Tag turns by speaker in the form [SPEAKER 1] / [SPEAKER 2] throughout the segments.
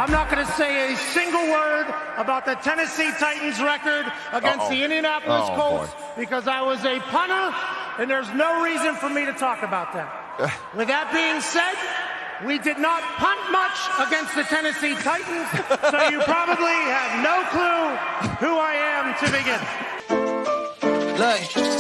[SPEAKER 1] I'm not going to say a single word about the Tennessee Titans record against the Indianapolis Colts because I was a punter, and there's no reason for me to talk about that. With that being said, we did not punt much against the Tennessee Titans, so you probably have no clue who I am to begin.
[SPEAKER 2] Look,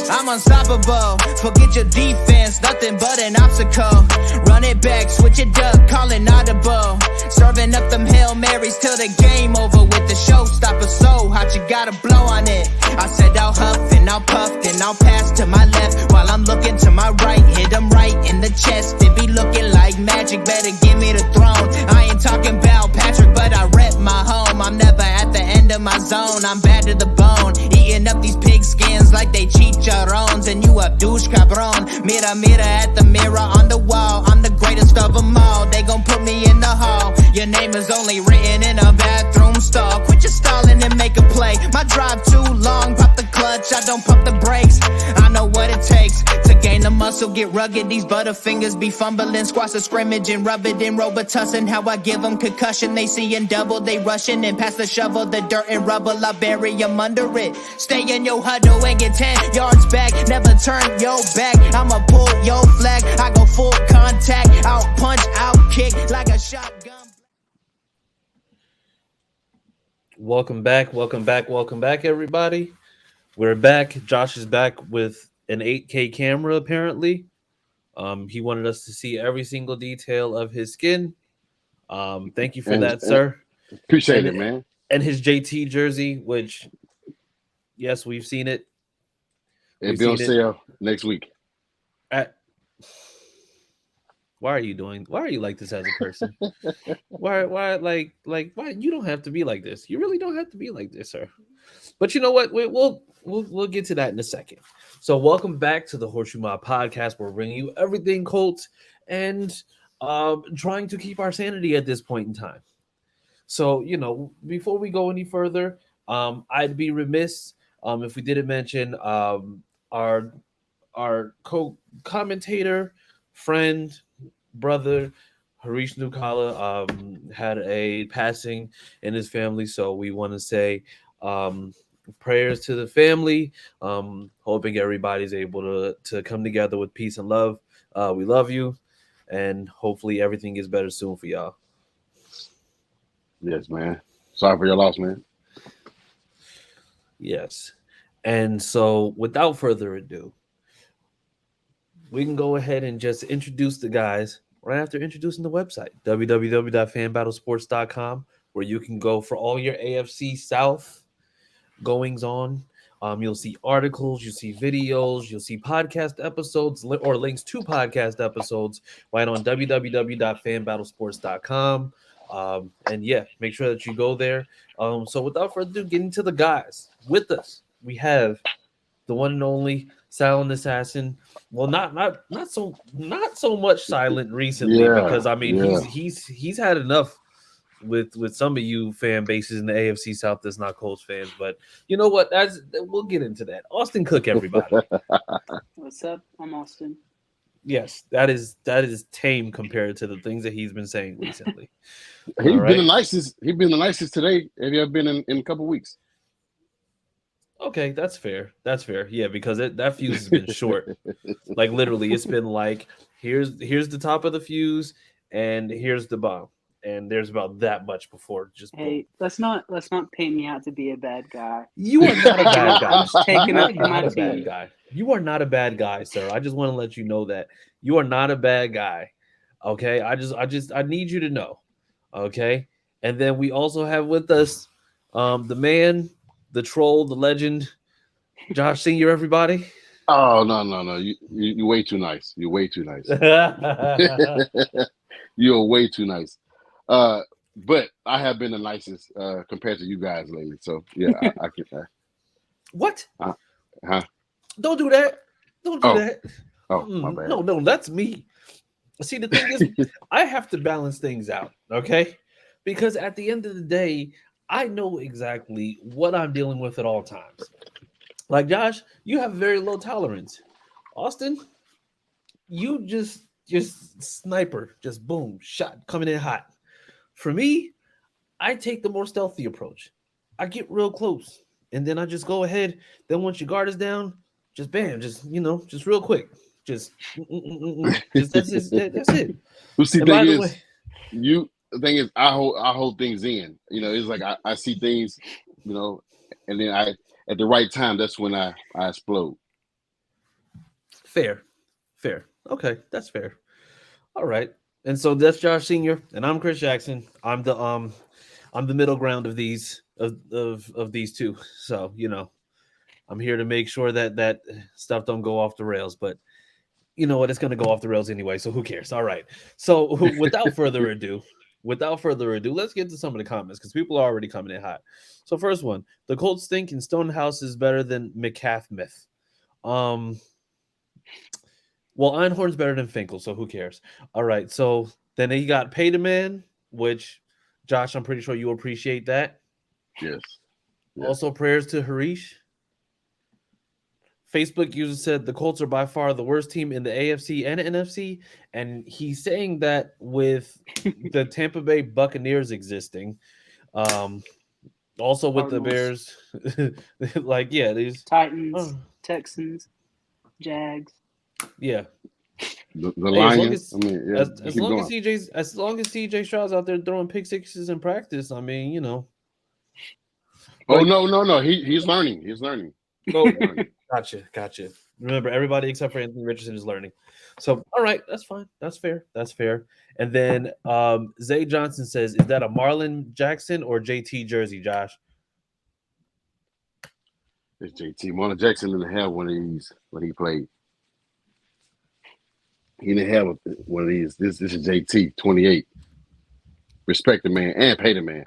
[SPEAKER 2] I'm unstoppable. Forget your defense, nothing but an obstacle. Run it back, switch it up, call it audible. Serving up them Hail Marys till the game over with the showstopper. So hot, you gotta blow on it. I said I'll huff and I'll puff, then I'll pass to my left while I'm looking to my right. Hit him right in the chest. It be looking like magic. Better give me the throne. I ain't talking about Patrick, but I rep my home. I'm never at the end of my zone. I'm bad to the bone. Eating up these pig skins like they chicharrones, and you a douche cabron. Mira, mira at the mirror on the wall. I'm the greatest of them all. They gon' put me in the hall. Your name is only written in a bathroom stall. Quit your stalling and make a play. My drive too long. Pop the clutch, I don't pump the brakes. I know what it takes to gain the muscle, get rugged. These butterfingers be fumbling, squash the scrimmage and rub it in Robitussin. How I give them concussion, they seeing double, they rushing and pass the shovel, the dirt and rubble. I bury them under it. Stay in your huddle and get 10 yards back. Never turn your back. I'ma pull your flag. I go full contact, out punch, out kick like a shotgun.
[SPEAKER 3] Welcome back, everybody. We're back. Josh is back with an 8K camera, apparently. He wanted us to see every single detail of his skin. Thank you for that, sir.
[SPEAKER 4] Appreciate it, man.
[SPEAKER 3] And his JT jersey, which, yes, we've seen it.
[SPEAKER 4] It'll be on sale next week.
[SPEAKER 3] Why are you like this as a person? why you don't have to be like this. You really don't have to be like this, sir. But you know what? We'll get to that in a second. So welcome back to the HorseShoe Mob Podcast. We're bringing you everything Colts and trying to keep our sanity at this point in time. So, before we go any further, I'd be remiss if we didn't mention our co-commentator, friend, brother, Harish Nukala, had a passing in his family. So we want to say prayers to the family, hoping everybody's able to come together with peace and love. We love you, and hopefully everything gets better soon for y'all.
[SPEAKER 4] Yes, man. Sorry for your loss, man.
[SPEAKER 3] Yes. And so without further ado, we can go ahead and just introduce the guys right after introducing the website, www.fanbattlesports.com, where you can go for all your AFC South goings on. You'll see articles, you'll see videos, you'll see podcast episodes or links to podcast episodes right on www.fanbattlesports.com. And yeah, make sure that you go there. So without further ado, getting to the guys with us, we have the one and only Silent Assassin. Well, not so much silent recently, because I mean he's had enough with some of you fan bases in the AFC South that's not Colts fans, but you know what? We'll get into that. Austin Cook, everybody.
[SPEAKER 5] What's up? I'm Austin.
[SPEAKER 3] Yes, that is tame compared to the things that he's been saying recently.
[SPEAKER 4] He's been the nicest. He's been the nicest today. Have you ever been in a couple of weeks?
[SPEAKER 3] Okay, that's fair. That's fair. Yeah, because that fuse has been short. Like literally, it's been like here's the top of the fuse, and here's the bottom, and there's about that much before just.
[SPEAKER 5] Hey, let's not paint me out to be a bad guy.
[SPEAKER 3] You are not a bad guy.
[SPEAKER 5] I'm just taking up
[SPEAKER 3] You're
[SPEAKER 5] my
[SPEAKER 3] not a
[SPEAKER 5] team.
[SPEAKER 3] bad guy. You are not a bad guy, sir. I just want to let you know that you are not a bad guy. Okay, I need you to know. Okay, and then we also have with us, the man, the troll, the legend, Josh Senior. Everybody.
[SPEAKER 4] Oh no! You way too nice. You're way too nice. You're way too nice. But I have been the nicest compared to you guys lately. So yeah, I can.
[SPEAKER 3] What?
[SPEAKER 4] Huh?
[SPEAKER 3] Don't do that. Don't do that.
[SPEAKER 4] Oh, my bad.
[SPEAKER 3] No, that's me. See, the thing is, I have to balance things out, okay? Because at the end of the day, I know exactly what I'm dealing with at all times. Like Josh, you have very low tolerance. Austin, you just sniper, just boom, shot coming in hot. For me, I take the more stealthy approach. I get real close, and then I just go ahead. Then once your guard is down, just bam, just real quick. Just that's it.
[SPEAKER 4] Well, see, the thing is, I hold things in. It's like I see things, and then at the right time, that's when I explode.
[SPEAKER 3] Fair. Okay, that's fair. All right, and so that's Josh Senior, and I'm Chris Jackson. I'm the middle ground of these of these two. So I'm here to make sure that stuff don't go off the rails, but. You know what? It's going to go off the rails anyway, so who cares? All right. So without further ado, let's get to some of the comments because people are already coming in hot. So first one, the Colts think and Stonehouse is better than McCaff myth. Well, Einhorn's better than Finkel, so who cares? All right. So then he got Pay the Man, which, Josh, I'm pretty sure you appreciate that.
[SPEAKER 4] Yes.
[SPEAKER 3] Also, prayers to Harish. Facebook user said the Colts are by far the worst team in the AFC and NFC, and he's saying that with the Tampa Bay Buccaneers existing, also with
[SPEAKER 5] Cardinals.
[SPEAKER 3] the Bears, these
[SPEAKER 5] Titans, Texans, Jags.
[SPEAKER 3] Yeah,
[SPEAKER 4] the Lions.
[SPEAKER 3] As long as CJ Stroud's out there throwing pick sixes in practice, Oh no!
[SPEAKER 4] He's learning. He's learning.
[SPEAKER 3] Oh, gotcha. Remember, everybody except for Anthony Richardson is learning. So, all right, that's fine. That's fair. And then Zay Johnson says, is that a Marlon Jackson or JT jersey, Josh?
[SPEAKER 4] It's JT. Marlon Jackson didn't have one of these when he played. He didn't have one of these. This is JT, 28. Respect the man and pay the man.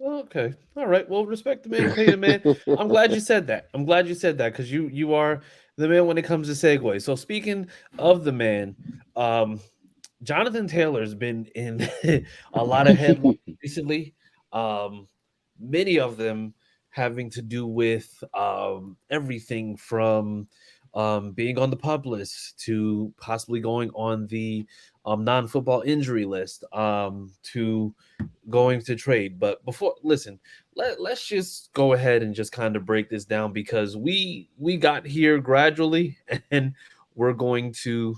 [SPEAKER 3] Okay. All right. Well, respect the man, pay the man. I'm glad you said that. Because you are the man when it comes to segues. So speaking of the man, Jonathan Taylor's been in a lot of headlines recently. Many of them having to do with everything from being on the PUP list to possibly going on the non-football injury list to going to trade. But before, listen, let's just go ahead and just kind of break this down because we got here gradually and we're going to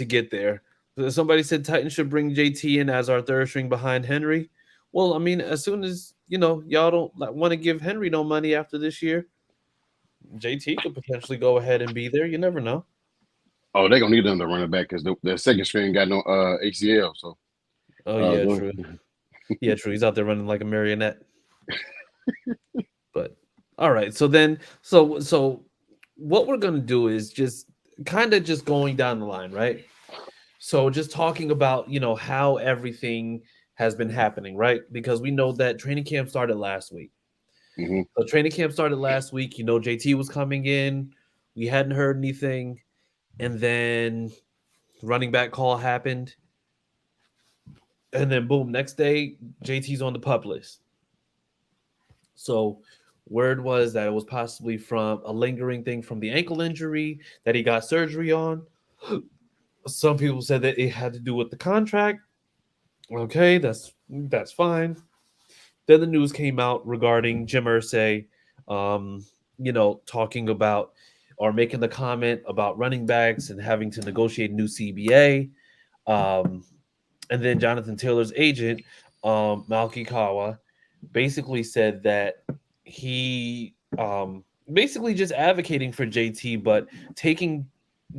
[SPEAKER 3] get there. Somebody said Titans should bring JT in as our third string behind Henry. Well, as soon as y'all don't want to give Henry no money after this year, JT could potentially go ahead and be there. You never know.
[SPEAKER 4] Oh, they're gonna need them to run it back because the second string got no ACL. So.
[SPEAKER 3] True. Yeah, true. He's out there running like a marionette. But all right. So what we're gonna do is just kind of just going down the line, right? So just talking about how everything has been happening, right? Because we know that training camp started last week.
[SPEAKER 4] Mm-hmm.
[SPEAKER 3] So training camp started last week. JT was coming in. We hadn't heard anything. And then running back call happened. And then boom, next day, JT's on the pup list. So word was that it was possibly from a lingering thing from the ankle injury that he got surgery on. Some people said that it had to do with the contract. Okay, that's fine. Then the news came out regarding Jim Irsay, um, talking about or making the comment about running backs and having to negotiate new CBA. Um, and then Jonathan Taylor's agent, Malky Kawa, basically said that he basically just advocating for JT, but taking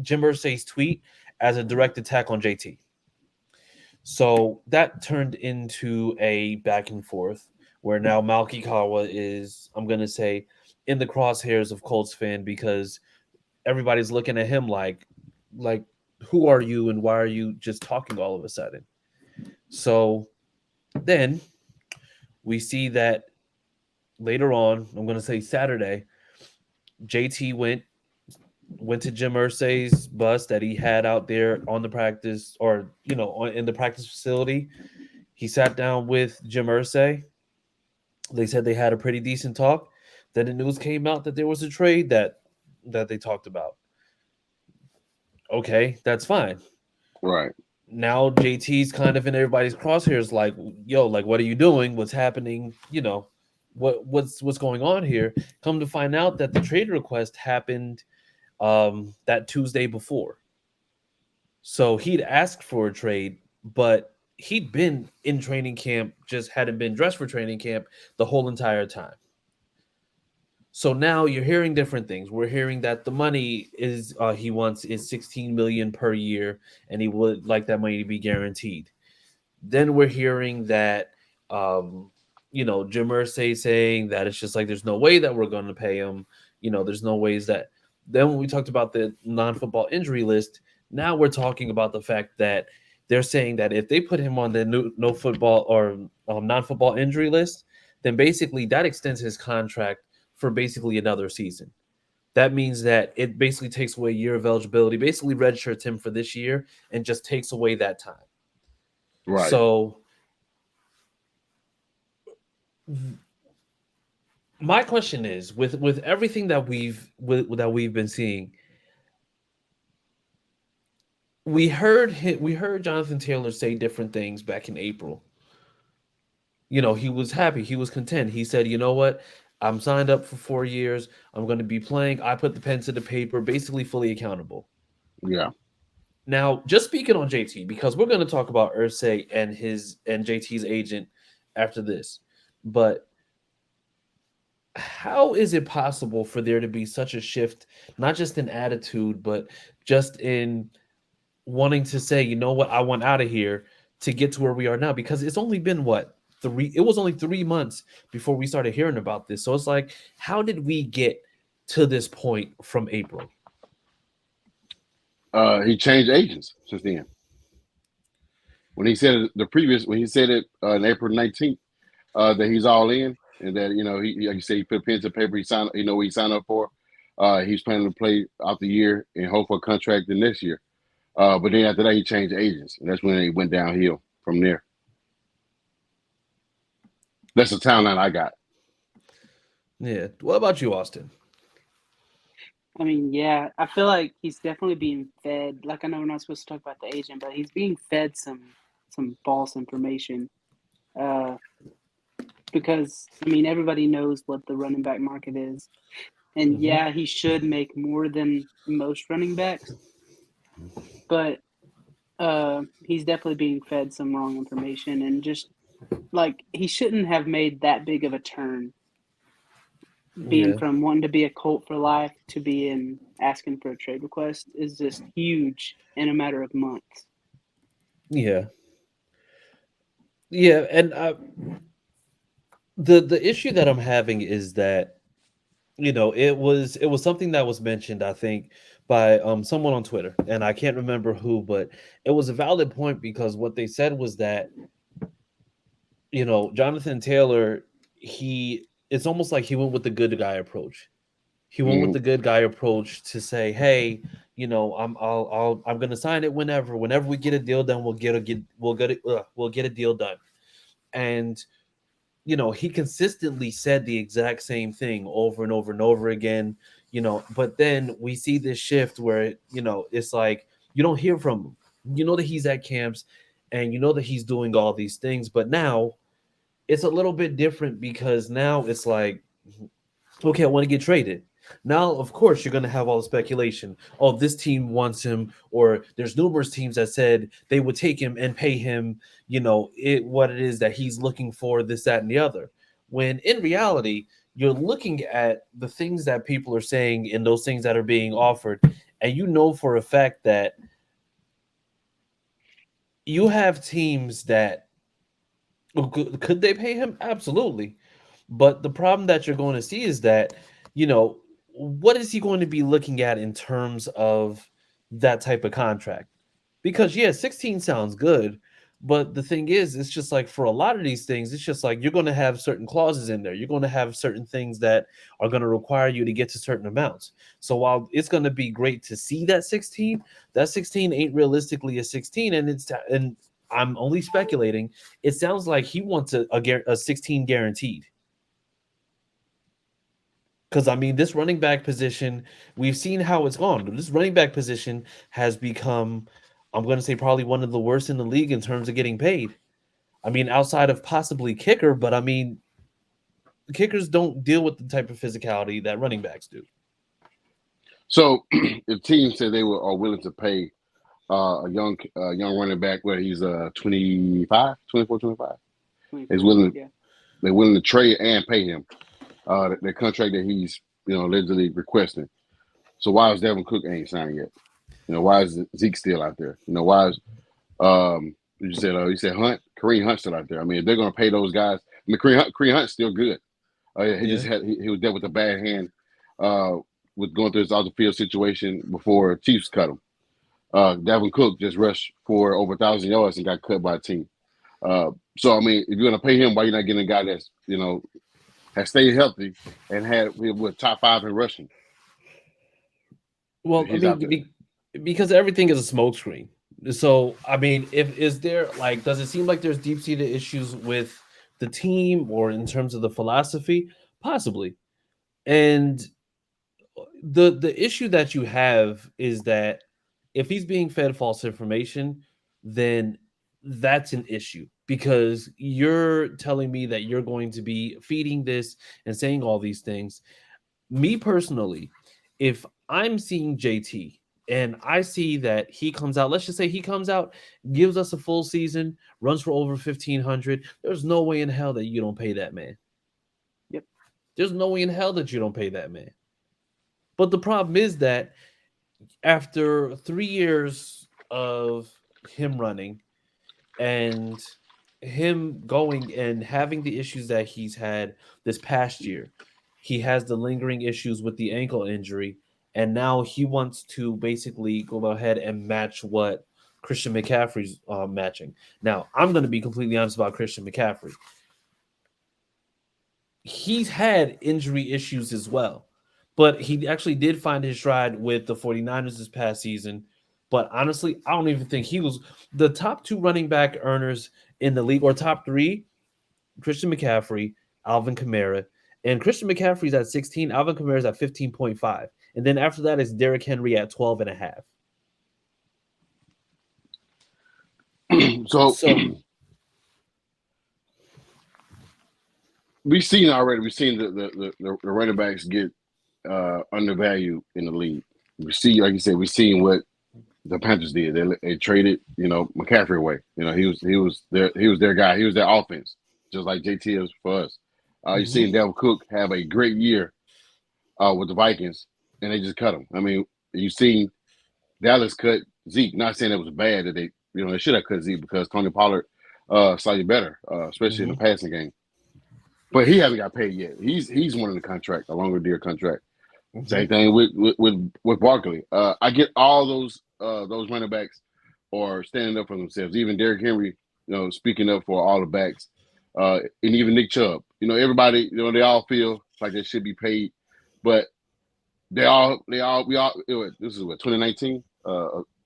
[SPEAKER 3] Jim Irsay's tweet as a direct attack on JT. So that turned into a back and forth where now Malky Kawa is, I'm going to say, in the crosshairs of Colts fan because everybody's looking at him like, who are you and why are you just talking all of a sudden? So then we see that later on, I'm going to say Saturday, JT went to Jim Irsay's bus that he had out there on the practice or, in the practice facility. He sat down with Jim Irsay. They said they had a pretty decent talk. Then the news came out that there was a trade that they talked about. Okay, that's fine.
[SPEAKER 4] Right.
[SPEAKER 3] Now JT's kind of in everybody's crosshairs like, yo, like, what are you doing? What's happening? What's going on here? Come to find out that the trade request happened that Tuesday before. So he'd asked for a trade, but he'd been in training camp, just hadn't been dressed for training camp the whole entire time. So now you're hearing different things. We're hearing that the money is he wants is $16 million per year, and he would like that money to be guaranteed. Then we're hearing that Jim Irsay saying that it's just like there's no way that we're going to pay him. There's no ways that. Then when we talked about the non-football injury list, now we're talking about the fact that they're saying that if they put him on the no football or non-football injury list, then basically that extends his contract for basically another season. That means that it basically takes away a year of eligibility, basically redshirts him for this year and just takes away that time.
[SPEAKER 4] Right.
[SPEAKER 3] So my question is, with everything that we've been seeing, we heard Jonathan Taylor say different things back in April. He was happy, he was content. He said, "You know what? I'm signed up for 4 years. I'm going to be playing. I put the pen to the paper, basically fully accountable."
[SPEAKER 4] Yeah.
[SPEAKER 3] Now, just speaking on JT, because we're going to talk about Irsay and JT's agent after this, but how is it possible for there to be such a shift, not just in attitude, but just in wanting to say, you know what, I want out of here to get to where we are now? Because it's only been it was only 3 months before we started hearing about this. So it's like, how did we get to this point from April?
[SPEAKER 4] He changed agents since then. When he said it on April 19th, that he's all in and that, he, like you said, he put pen to paper, he signed, what he signed up for. He's planning to play out the year and hope for a contract the next year. But then after that, he changed agents, and that's when it went downhill from there. That's the timeline I got.
[SPEAKER 3] Yeah. What about you, Austin?
[SPEAKER 5] I mean, yeah, I feel like he's definitely being fed. Like, I know we're not supposed to talk about the agent, but he's being fed some false information. Because, I mean, everybody knows what the running back market is. And, yeah, he should make more than most running backs. But he's definitely being fed some wrong information. And just, like, he shouldn't have made that big of a turn. Being from wanting to be a Colt for life to being asking for a trade request is just huge in a matter of months.
[SPEAKER 3] Yeah. Yeah, and the issue that I'm having is that it was something that was mentioned, I think, by someone on Twitter, and I can't remember who, but it was a valid point because what they said was that Jonathan Taylor, it's almost like he went with the good guy approach. He went with the good guy approach to say, "Hey, you know, I'm going to sign it whenever we get a deal done, we'll get a deal done." And you know, he consistently said the exact same thing over and over and over again, you know, but then we see this shift where, you know, it's like you don't hear from him. You know that he's at camps and you know that he's doing all these things, but now it's a little bit different because now it's like, okay, I want to get traded. Now, of course, you're going to have all the speculation. Oh, this team wants him, or there's numerous teams that said they would take him and pay him, you know, what it is that he's looking for, this, that, and the other. When in reality, you're looking at the things that people are saying and those things that are being offered, and you know for a fact that you have teams that could they pay him? Absolutely. But the problem that you're going to see is that, you know, what is he going to be looking at in terms of that type of contract? Because, yeah, 16 sounds good. But the thing is, it's just like for a lot of these things, it's just like you're going to have certain clauses in there. You're going to have certain things that are going to require you to get to certain amounts. So while it's going to be great to see that 16 ain't realistically a 16. And I'm only speculating. It sounds like he wants a 16 guaranteed. Because, I mean, this running back position, we've seen how it's gone. This running back position has become, I'm going to say, probably one of the worst in the league in terms of getting paid. I mean, outside of possibly kicker, but, I mean, kickers don't deal with the type of physicality that running backs do.
[SPEAKER 4] So if teams said they are willing to pay a young running back, where he's 24, 25, they're willing to trade and pay him the contract that he's, you know, allegedly requesting. So why is Dalvin Cook ain't signed yet? You know, why is Zeke still out there? You know, why is you said Kareem Hunt still out there? I mean, if they're going to pay those guys, I mean, Kareem Hunt's still good. He was dealt with a bad hand with going through his off the field situation before Chiefs cut him. Dalvin Cook just rushed for over 1,000 yards and got cut by a team. So I mean, if you're going to pay him, why you're not getting a guy that's, you know, has stayed healthy and had with top 5 in rushing?
[SPEAKER 3] Well, I mean, because everything is a smokescreen. So, I mean, does it seem like there's deep-seated issues with the team or in terms of the philosophy? Possibly. And the issue that you have is that if he's being fed false information, then that's an issue, because you're telling me that you're going to be feeding this and saying all these things. Me personally, if I'm seeing JT and I see that he comes out, let's just say he comes out, gives us a full season, runs for over 1,500, there's no way in hell that you don't pay that man.
[SPEAKER 5] Yep.
[SPEAKER 3] There's no way in hell that you don't pay that man. But the problem is that after 3 years of him running and him going and having the issues that he's had this past year, he has the lingering issues with the ankle injury, and now he wants to basically go ahead and match what Christian McCaffrey's matching. Now, I'm going to be completely honest about Christian McCaffrey. He's had injury issues as well, but he actually did find his stride with the 49ers this past season. But honestly, I don't even think he was the top 2 running back earners in the league, or top 3, Christian McCaffrey, Alvin Kamara. And Christian McCaffrey's at 16, Alvin Kamara's at 15.5. And then after that is Derrick Henry at 12.5.
[SPEAKER 4] So we've seen the running backs get undervalued in the league. We see, like you said, we've seen what the Panthers did. They traded, you know, McCaffrey away. You know, he was their guy. He was their offense, just like JT is for us. You've seen Dalvin Cook have a great year with the Vikings, and they just cut him. I mean, you've seen Dallas cut Zeke. Not saying it was bad that they should have cut Zeke, because Tony Pollard slightly better, especially in the passing game. But he hasn't got paid yet. He's wanting a contract, a longer deal contract. Same thing with Barkley. I get all those running backs are standing up for themselves. Even Derrick Henry, you know, speaking up for all the backs, and even Nick Chubb. You know, everybody, you know, they all feel like they should be paid, but This is what 2019.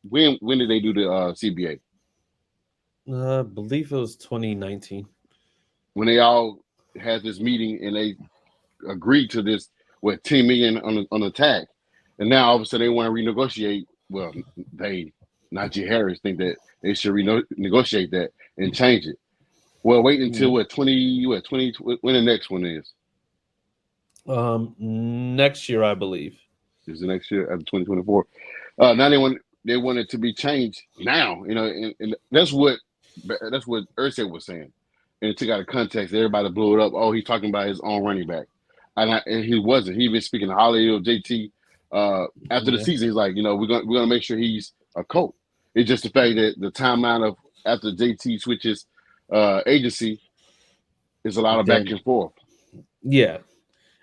[SPEAKER 4] When did they do the CBA?
[SPEAKER 3] I believe it was 2019.
[SPEAKER 4] When they all had this meeting and they agreed to this with $10 million on the tag, and now all of a sudden they want to renegotiate. Well, Najee Harris think that they should renegotiate that and change it. Well, wait until when the next one is.
[SPEAKER 3] Next year, I believe.
[SPEAKER 4] Is the next year after 2024. Now they want it to be changed now. And that's what Irsay was saying. And it took out of context. Everybody blew it up. Oh, he's talking about his own running back. And he wasn't. He been speaking highly of JT. After the season, he's like, we're gonna make sure he's a Colt. It's just the fact that the timeline of after JT switches agency is a lot of back and forth.
[SPEAKER 3] Yeah.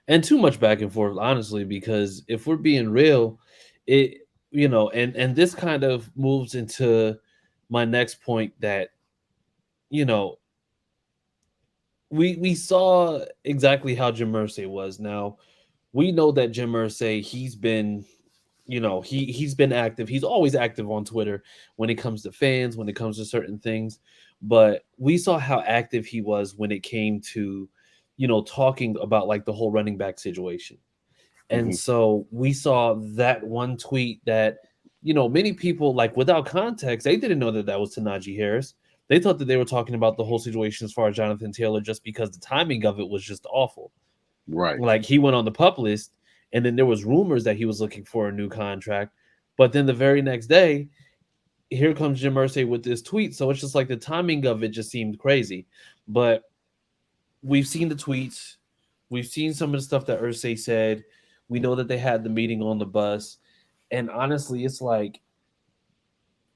[SPEAKER 3] And too much back and forth, honestly, because if we're being real, and this kind of moves into my next point that, we saw exactly how Jim Irsay was. Now, we know that Jim Irsay, he's been, he's been active. He's always active on Twitter when it comes to fans, when it comes to certain things. But we saw how active he was when it came to, talking about like the whole running back situation. And so we saw that one tweet that, many people, like without context, they didn't know that was to Najee Harris. They thought that they were talking about the whole situation as far as Jonathan Taylor, just because the timing of it was just awful.
[SPEAKER 4] Right.
[SPEAKER 3] Like he went on the PUP list, and then there was rumors that he was looking for a new contract. But then the very next day, here comes Jim Irsay with this tweet. So it's just like the timing of it just seemed crazy. But we've seen the tweets. We've seen some of the stuff that Irsay said. We know that they had the meeting on the bus. And honestly, it's like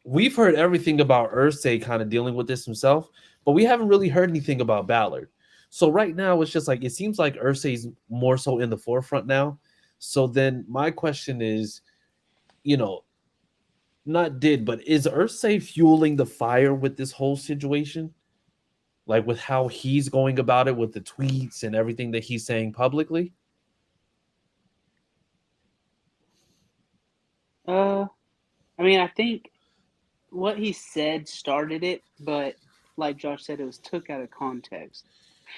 [SPEAKER 3] we've heard everything about Irsay kind of dealing with this himself, but we haven't really heard anything about Ballard. So right now, it's just like it seems like Irsay's more so in the forefront now. So then my question is, but is Irsay fueling the fire with this whole situation? Like with how he's going about it with the tweets and everything that he's saying publicly?
[SPEAKER 5] I think what he said started it, but like Josh said, it was took out of context.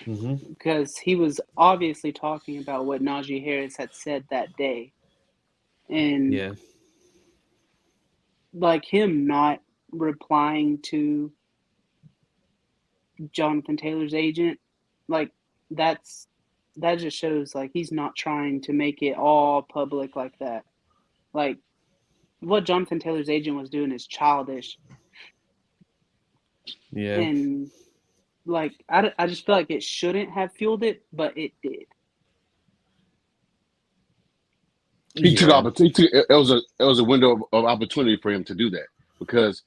[SPEAKER 5] Because he was obviously talking about what Najee Harris had said that day. And like him not replying to Jonathan Taylor's agent, like that just shows like he's not trying to make it all public like that. Like what Jonathan Taylor's agent was doing is childish.
[SPEAKER 3] Yeah.
[SPEAKER 5] And like I just feel like it shouldn't have fueled it, but it did.
[SPEAKER 4] It was a window of opportunity for him to do that because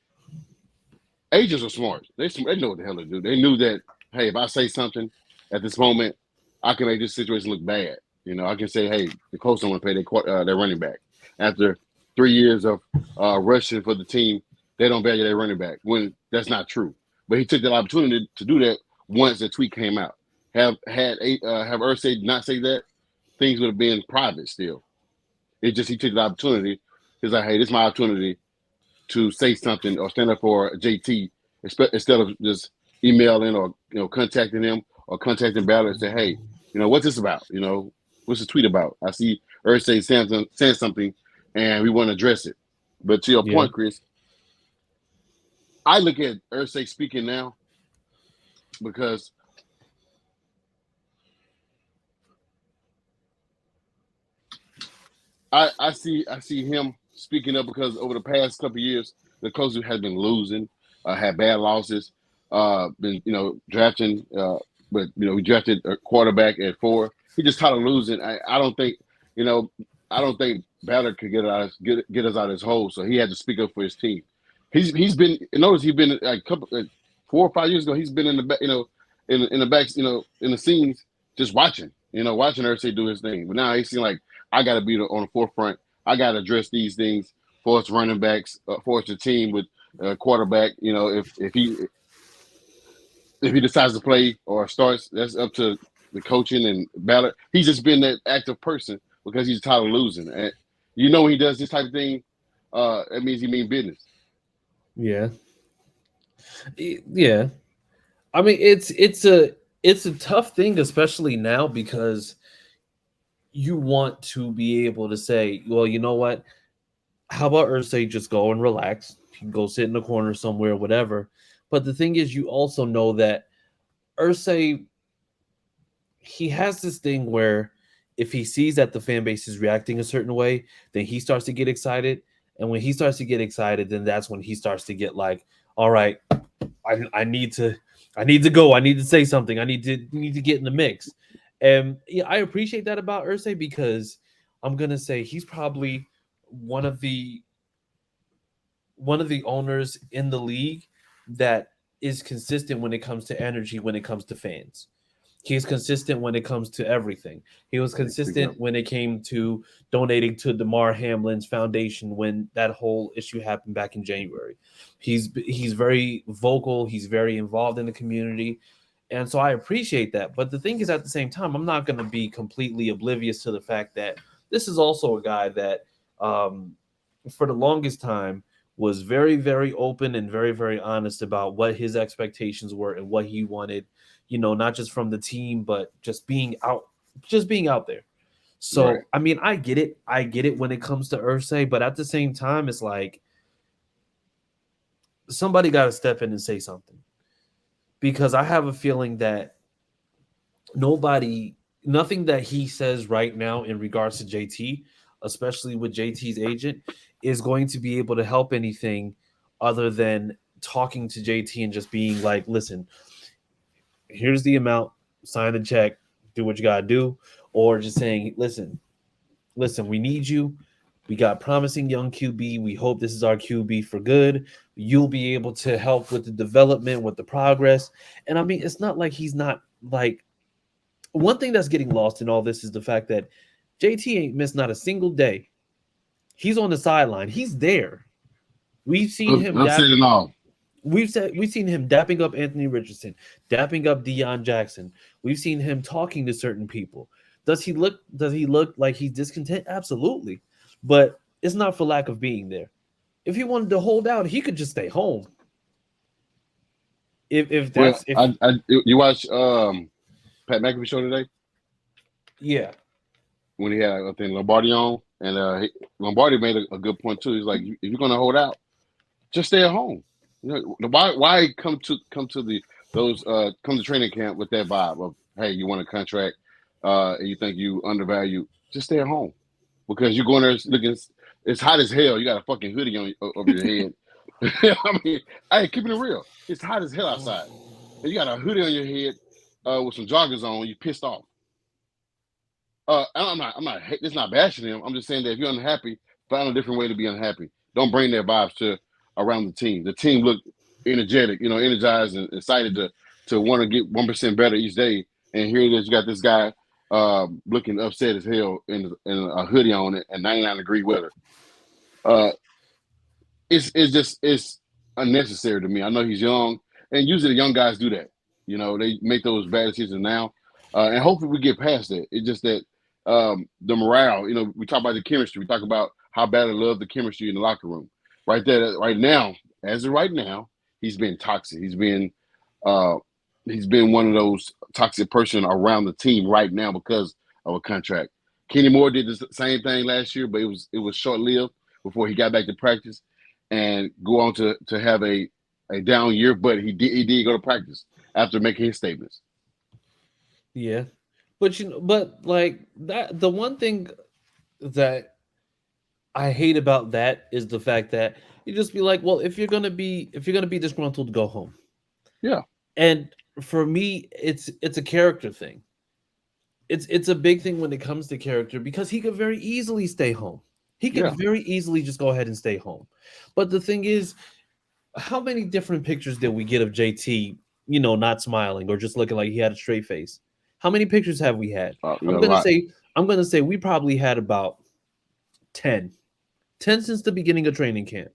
[SPEAKER 4] agents are smart. They know what the hell to do. They knew that, hey, if I say something at this moment, I can make this situation look bad. I can say, hey, the Colts don't want to pay their running back. After 3 years of rushing for the team, they don't value their running back, when that's not true. But he took that opportunity to do that once the tweet came out. Have Irsay not say that, things would have been private still. It just he took the opportunity. He's like, hey, this is my opportunity to say something or stand up for JT instead of just emailing or contacting him or contacting Ballard and say, hey, what's this about? What's the tweet about? I see Irsay saying something and we want to address it. But to your point, Chris, I look at Irsay speaking now because I see him speaking up because over the past couple of years, the Colts have been losing, had bad losses, been drafting, but we drafted a quarterback at 4. He just tired of losing. I don't think Ballard could get us out of his hole, so he had to speak up for his team. He's been like 4 or 5 years ago. He's been in the back, in the backs, in the scenes, just watching Irsay do his thing. But now he's seeing like I got to be on the forefront. I got to address these things for us running backs, for us the team with quarterback. If he decides to play or starts, that's up to the coaching and Ballard. He's just been that active person because he's tired of losing. And you know when he does this type of thing, it means he mean business.
[SPEAKER 3] Yeah. Yeah. I mean, it's a tough thing, especially now, because you want to be able to say, well, you know what? How about Irsay just go and relax? You can go sit in the corner somewhere, whatever. But the thing is, you also know that Irsay, he has this thing where if he sees that the fan base is reacting a certain way, then he starts to get excited. And when he starts to get excited, then that's when he starts to get like, all right, I need to go. I need to say something. I need to get in the mix. And yeah, I appreciate that about Irsay, because I'm gonna say he's probably one of the owners in the league that is consistent when it comes to energy, when it comes to fans. He's consistent when it comes to everything. He was consistent when it came to donating to Damar Hamlin's foundation when that whole issue happened back in January. He's very vocal. He's very involved in the community. And so I appreciate that. But the thing is, at the same time, I'm not going to be completely oblivious to the fact that this is also a guy that for the longest time was very, very open and very, very honest about what his expectations were and what he wanted, not just from the team, but just being out there. So, right. I mean, I get it when it comes to Irsay, but at the same time, it's like somebody got to step in and say something, because I have a feeling that nothing that he says right now in regards to JT, especially with JT's agent, is going to be able to help anything other than talking to JT and just being like, listen, here's the amount, sign the check, do what you got to do. Or just saying, listen, we need you. We got promising young QB. We hope this is our QB for good. You'll be able to help with the development, with the progress. And I mean, it's not like he's not like, one thing that's getting lost in all this is the fact that JT ain't missed not a single day. He's on the sideline. He's there. We've seen him. We've seen him dapping up Anthony Richardson, dapping up Deion Jackson. We've seen him talking to certain people. Does he look like he's discontent? Absolutely. But it's not for lack of being there. If he wanted to hold out, he could just stay home. You
[SPEAKER 4] watch Pat McAfee show today?
[SPEAKER 3] Yeah.
[SPEAKER 4] When he had, I think, Lombardi on, and Lombardi made a good point too. He's like, if you're gonna hold out, just stay at home. Why come to training camp with that vibe of, hey, you want a contract, and you think you undervalue? Just stay at home, because you're going there looking. It's hot as hell. You got a fucking hoodie on over your head. I mean, hey, keeping it real. It's hot as hell outside. And you got a hoodie on your head with some joggers on. You pissed off. I'm not. It's not bashing him. I'm just saying that if you're unhappy, find a different way to be unhappy. Don't bring their vibes to around the team. The team looked energetic, energized and excited to want to get 1% better each day. And here it is, you got this guy looking upset as hell in a hoodie on it and 99-degree weather. It's unnecessary to me. I know he's young, and usually the young guys do that. They make those bad decisions now, and hopefully we get past that. It's just that the morale. We talk about the chemistry. We talk about how bad I love the chemistry in the locker room. Right there, right now, he's been toxic. He's been one of those toxic person around the team right now because of a contract. Kenny Moore did the same thing last year, but it was short-lived before he got back to practice and go on to have a down year. But he did go to practice after making his statements.
[SPEAKER 3] Yeah, but like that, the one thing that I hate about that is the fact that you just be like, well, if you're gonna be disgruntled, go home.
[SPEAKER 4] Yeah.
[SPEAKER 3] And for me, it's a character thing. It's a big thing when it comes to character, because he could very easily stay home. He could very easily just go ahead and stay home. But the thing is, how many different pictures did we get of JT, not smiling or just looking like he had a straight face? How many pictures have we had? I'm gonna say we probably had about 10 since the beginning of training camp.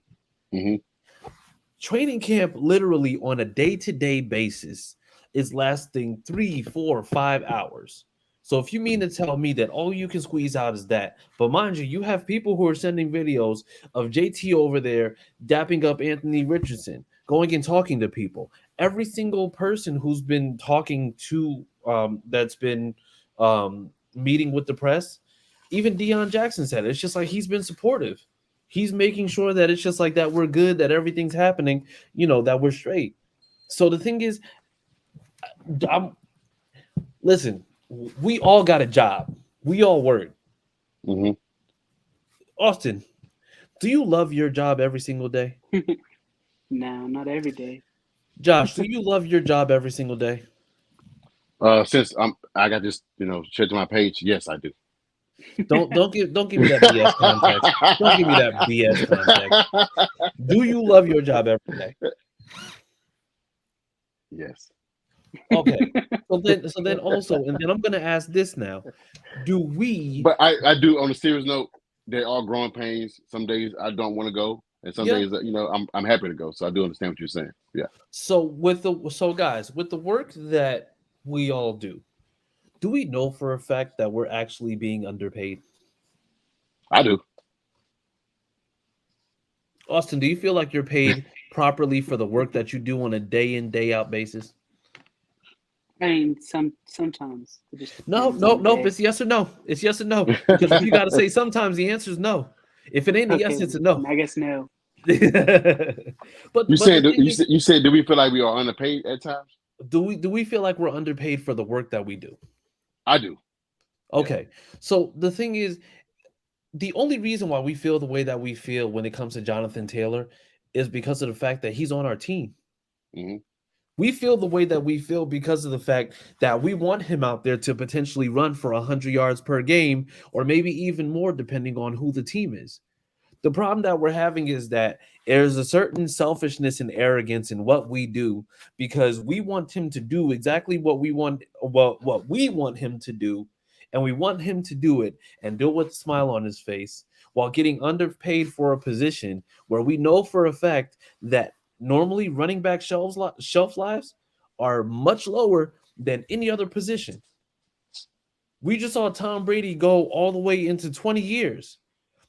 [SPEAKER 4] Mm-hmm.
[SPEAKER 3] Training camp literally on a day-to-day basis is lasting 3, 4, 5 hours. So if you mean to tell me that all you can squeeze out is that, but mind you, you have people who are sending videos of JT over there dapping up Anthony Richardson, going and talking to people. Every single person who's been talking to, that's been meeting with the press, even Deion Jackson said it. It's just like he's been supportive. He's making sure that it's just like that we're good, that everything's happening, that we're straight. So the thing is, listen, we all got a job. We all work.
[SPEAKER 4] Mm-hmm.
[SPEAKER 3] Austin, do you love your job every single day?
[SPEAKER 5] No, not every day.
[SPEAKER 3] Josh, do you love your job every single day?
[SPEAKER 4] Since I got this, straight to my page. Yes, I do.
[SPEAKER 3] Don't give me that BS context. Don't give me that BS context. Do you love your job every day?
[SPEAKER 4] Yes.
[SPEAKER 3] Okay. So then also, and then I'm gonna ask this now. Do we?
[SPEAKER 4] But I do. On a serious note, they're all growing pains. Some days I don't want to go, and some days I'm happy to go. So I do understand what you're saying. Yeah.
[SPEAKER 3] So guys, with the work that we all do we know for a fact that we're actually being underpaid?
[SPEAKER 4] I do.
[SPEAKER 3] Austin, do you feel like you're paid properly for the work that you do on a day in, day out basis?
[SPEAKER 5] I mean, sometimes.
[SPEAKER 3] No. It's yes or no. It's yes or no. Because if you got to say sometimes, the answer is no. If it ain't a yes, it's a no.
[SPEAKER 5] I guess no.
[SPEAKER 3] But
[SPEAKER 4] you said do we feel like we are underpaid at times?
[SPEAKER 3] Do we feel like we're underpaid for the work that we do?
[SPEAKER 4] I do.
[SPEAKER 3] Okay. Yeah. So the thing is, the only reason why we feel the way that we feel when it comes to Jonathan Taylor is because of the fact that he's on our team.
[SPEAKER 4] Mm-hmm.
[SPEAKER 3] We feel the way that we feel because of the fact that we want him out there to potentially run for 100 yards per game, or maybe even more, depending on who the team is. The problem that we're having is that there's a certain selfishness and arrogance in what we do, because we want him to do exactly what we want him to do, and we want him to do it and do it with a smile on his face while getting underpaid for a position where we know for a fact that normally running back shelf lives are much lower than any other position. We just saw Tom Brady go all the way into 20 years.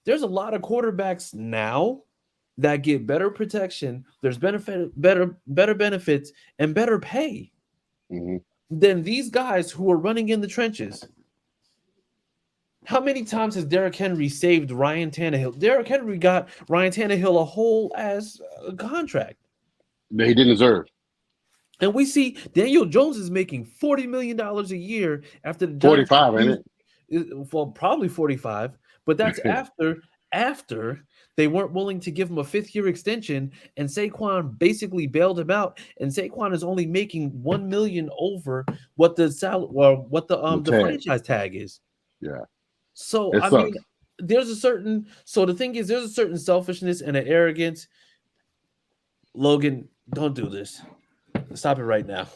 [SPEAKER 3] There's a lot of quarterbacks now that get better protection. There's better benefits and better pay than these guys who are running in the trenches. How many times has Derrick Henry saved Ryan Tannehill? Derrick Henry got Ryan Tannehill a whole ass contract
[SPEAKER 4] that he didn't deserve.
[SPEAKER 3] And we see Daniel Jones is making $40 million a year after the
[SPEAKER 4] 45, ain't it?
[SPEAKER 3] Well, probably 45, but that's after they weren't willing to give him a 5th-year extension, and Saquon basically bailed him out. And Saquon is only making $1 million over what the the franchise tag is.
[SPEAKER 4] Yeah.
[SPEAKER 3] So I mean, there's a certain. So the thing is, there's a certain selfishness and an arrogance. Logan, don't do this. Stop it right now.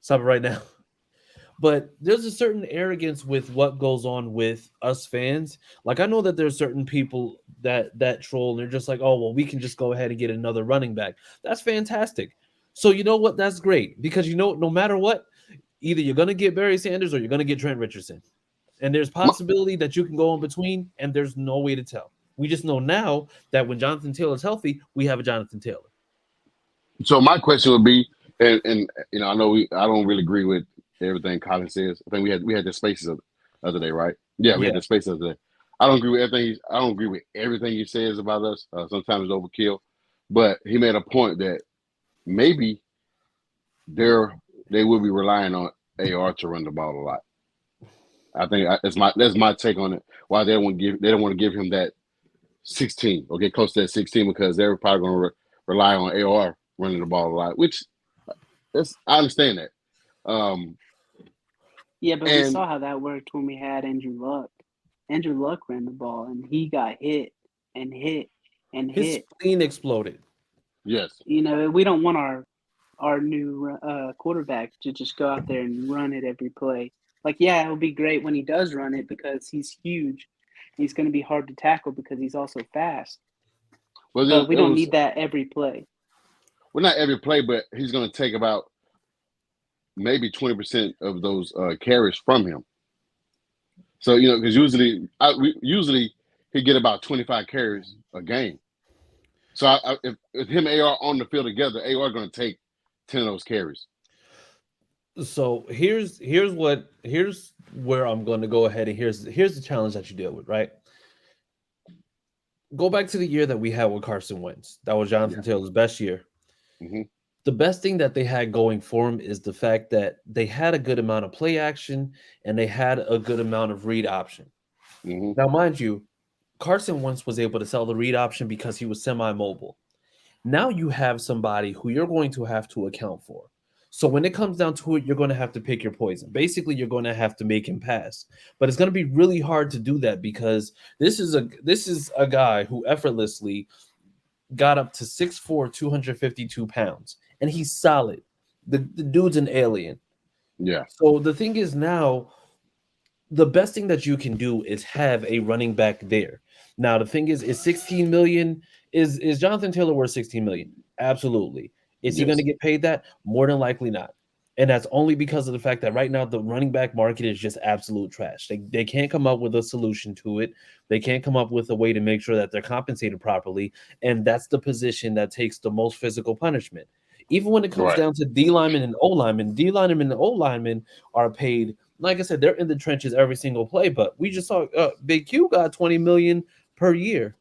[SPEAKER 3] Stop it right now. But there's a certain arrogance with what goes on with us fans. Like, I know that there's certain people that troll, and they're just like, oh, well, we can just go ahead and get another running back. That's fantastic. So you know what? That's great, because no matter what, either you're going to get Barry Sanders or you're going to get Trent Richardson. And there's possibility that you can go in between, and there's no way to tell. We just know now that when Jonathan Taylor's healthy, we have a Jonathan Taylor. So
[SPEAKER 4] my question would be, and I know I don't really agree with everything Colin says. I think we had the spaces the other day, right? Yeah, we had the spaces the other day. I don't agree with everything. I don't agree with everything he says about us. Sometimes it's overkill, but he made a point that maybe they will be relying on AR to run the ball a lot. I think that's my take on it. Why they don't want to give him that 16 or get close to that 16, because they're probably going to rely on AR running the ball a lot, which I understand that.
[SPEAKER 5] Yeah, but we saw how that worked when we had Andrew Luck. Andrew Luck ran the ball, and he got hit and hit and hit.
[SPEAKER 3] His spleen exploded.
[SPEAKER 4] Yes.
[SPEAKER 5] We don't want our new quarterback to just go out there and run it every play. Like, yeah, it'll be great when he does run it because he's huge. He's going to be hard to tackle because he's also fast. Well, but we don't need that every play.
[SPEAKER 4] Well, not every play, but he's going to take about maybe 20% of those carries from him. So because usually he get about 25 carries a game. So if him and AR on the field together, AR going to take 10 of those carries.
[SPEAKER 3] So here's where I'm going to go ahead, and here's the challenge that you deal with, right? Go back to the year that we had with Carson Wentz. That was Jonathan Taylor's best year.
[SPEAKER 4] Mm-hmm.
[SPEAKER 3] The best thing that they had going for him is the fact that they had a good amount of play action and they had a good amount of read option.
[SPEAKER 4] Mm-hmm.
[SPEAKER 3] Now, mind you, Carson Wentz was able to sell the read option because he was semi-mobile. Now you have somebody who you're going to have to account for. So when it comes down to it, you're going to have to pick your poison. Basically, you're going to have to make him pass. But it's going to be really hard to do that because this is a guy who effortlessly got up to 6'4", 252 pounds. And he's solid. The dude's an alien.
[SPEAKER 4] Yeah.
[SPEAKER 3] So the thing is now, the best thing that you can do is have a running back there. Now, the thing is 16 million, is Jonathan Taylor worth 16 million? Absolutely. Is he going to get paid that? More than likely not. And that's only because of the fact that right now the running back market is just absolute trash. They can't come up with a solution to it. They can't come up with a way to make sure that they're compensated properly. And that's the position that takes the most physical punishment. Even when it comes down to D linemen and O linemen, D linemen and O linemen are paid. Like I said, they're in the trenches every single play. But we just saw Big Q got $20 million per year,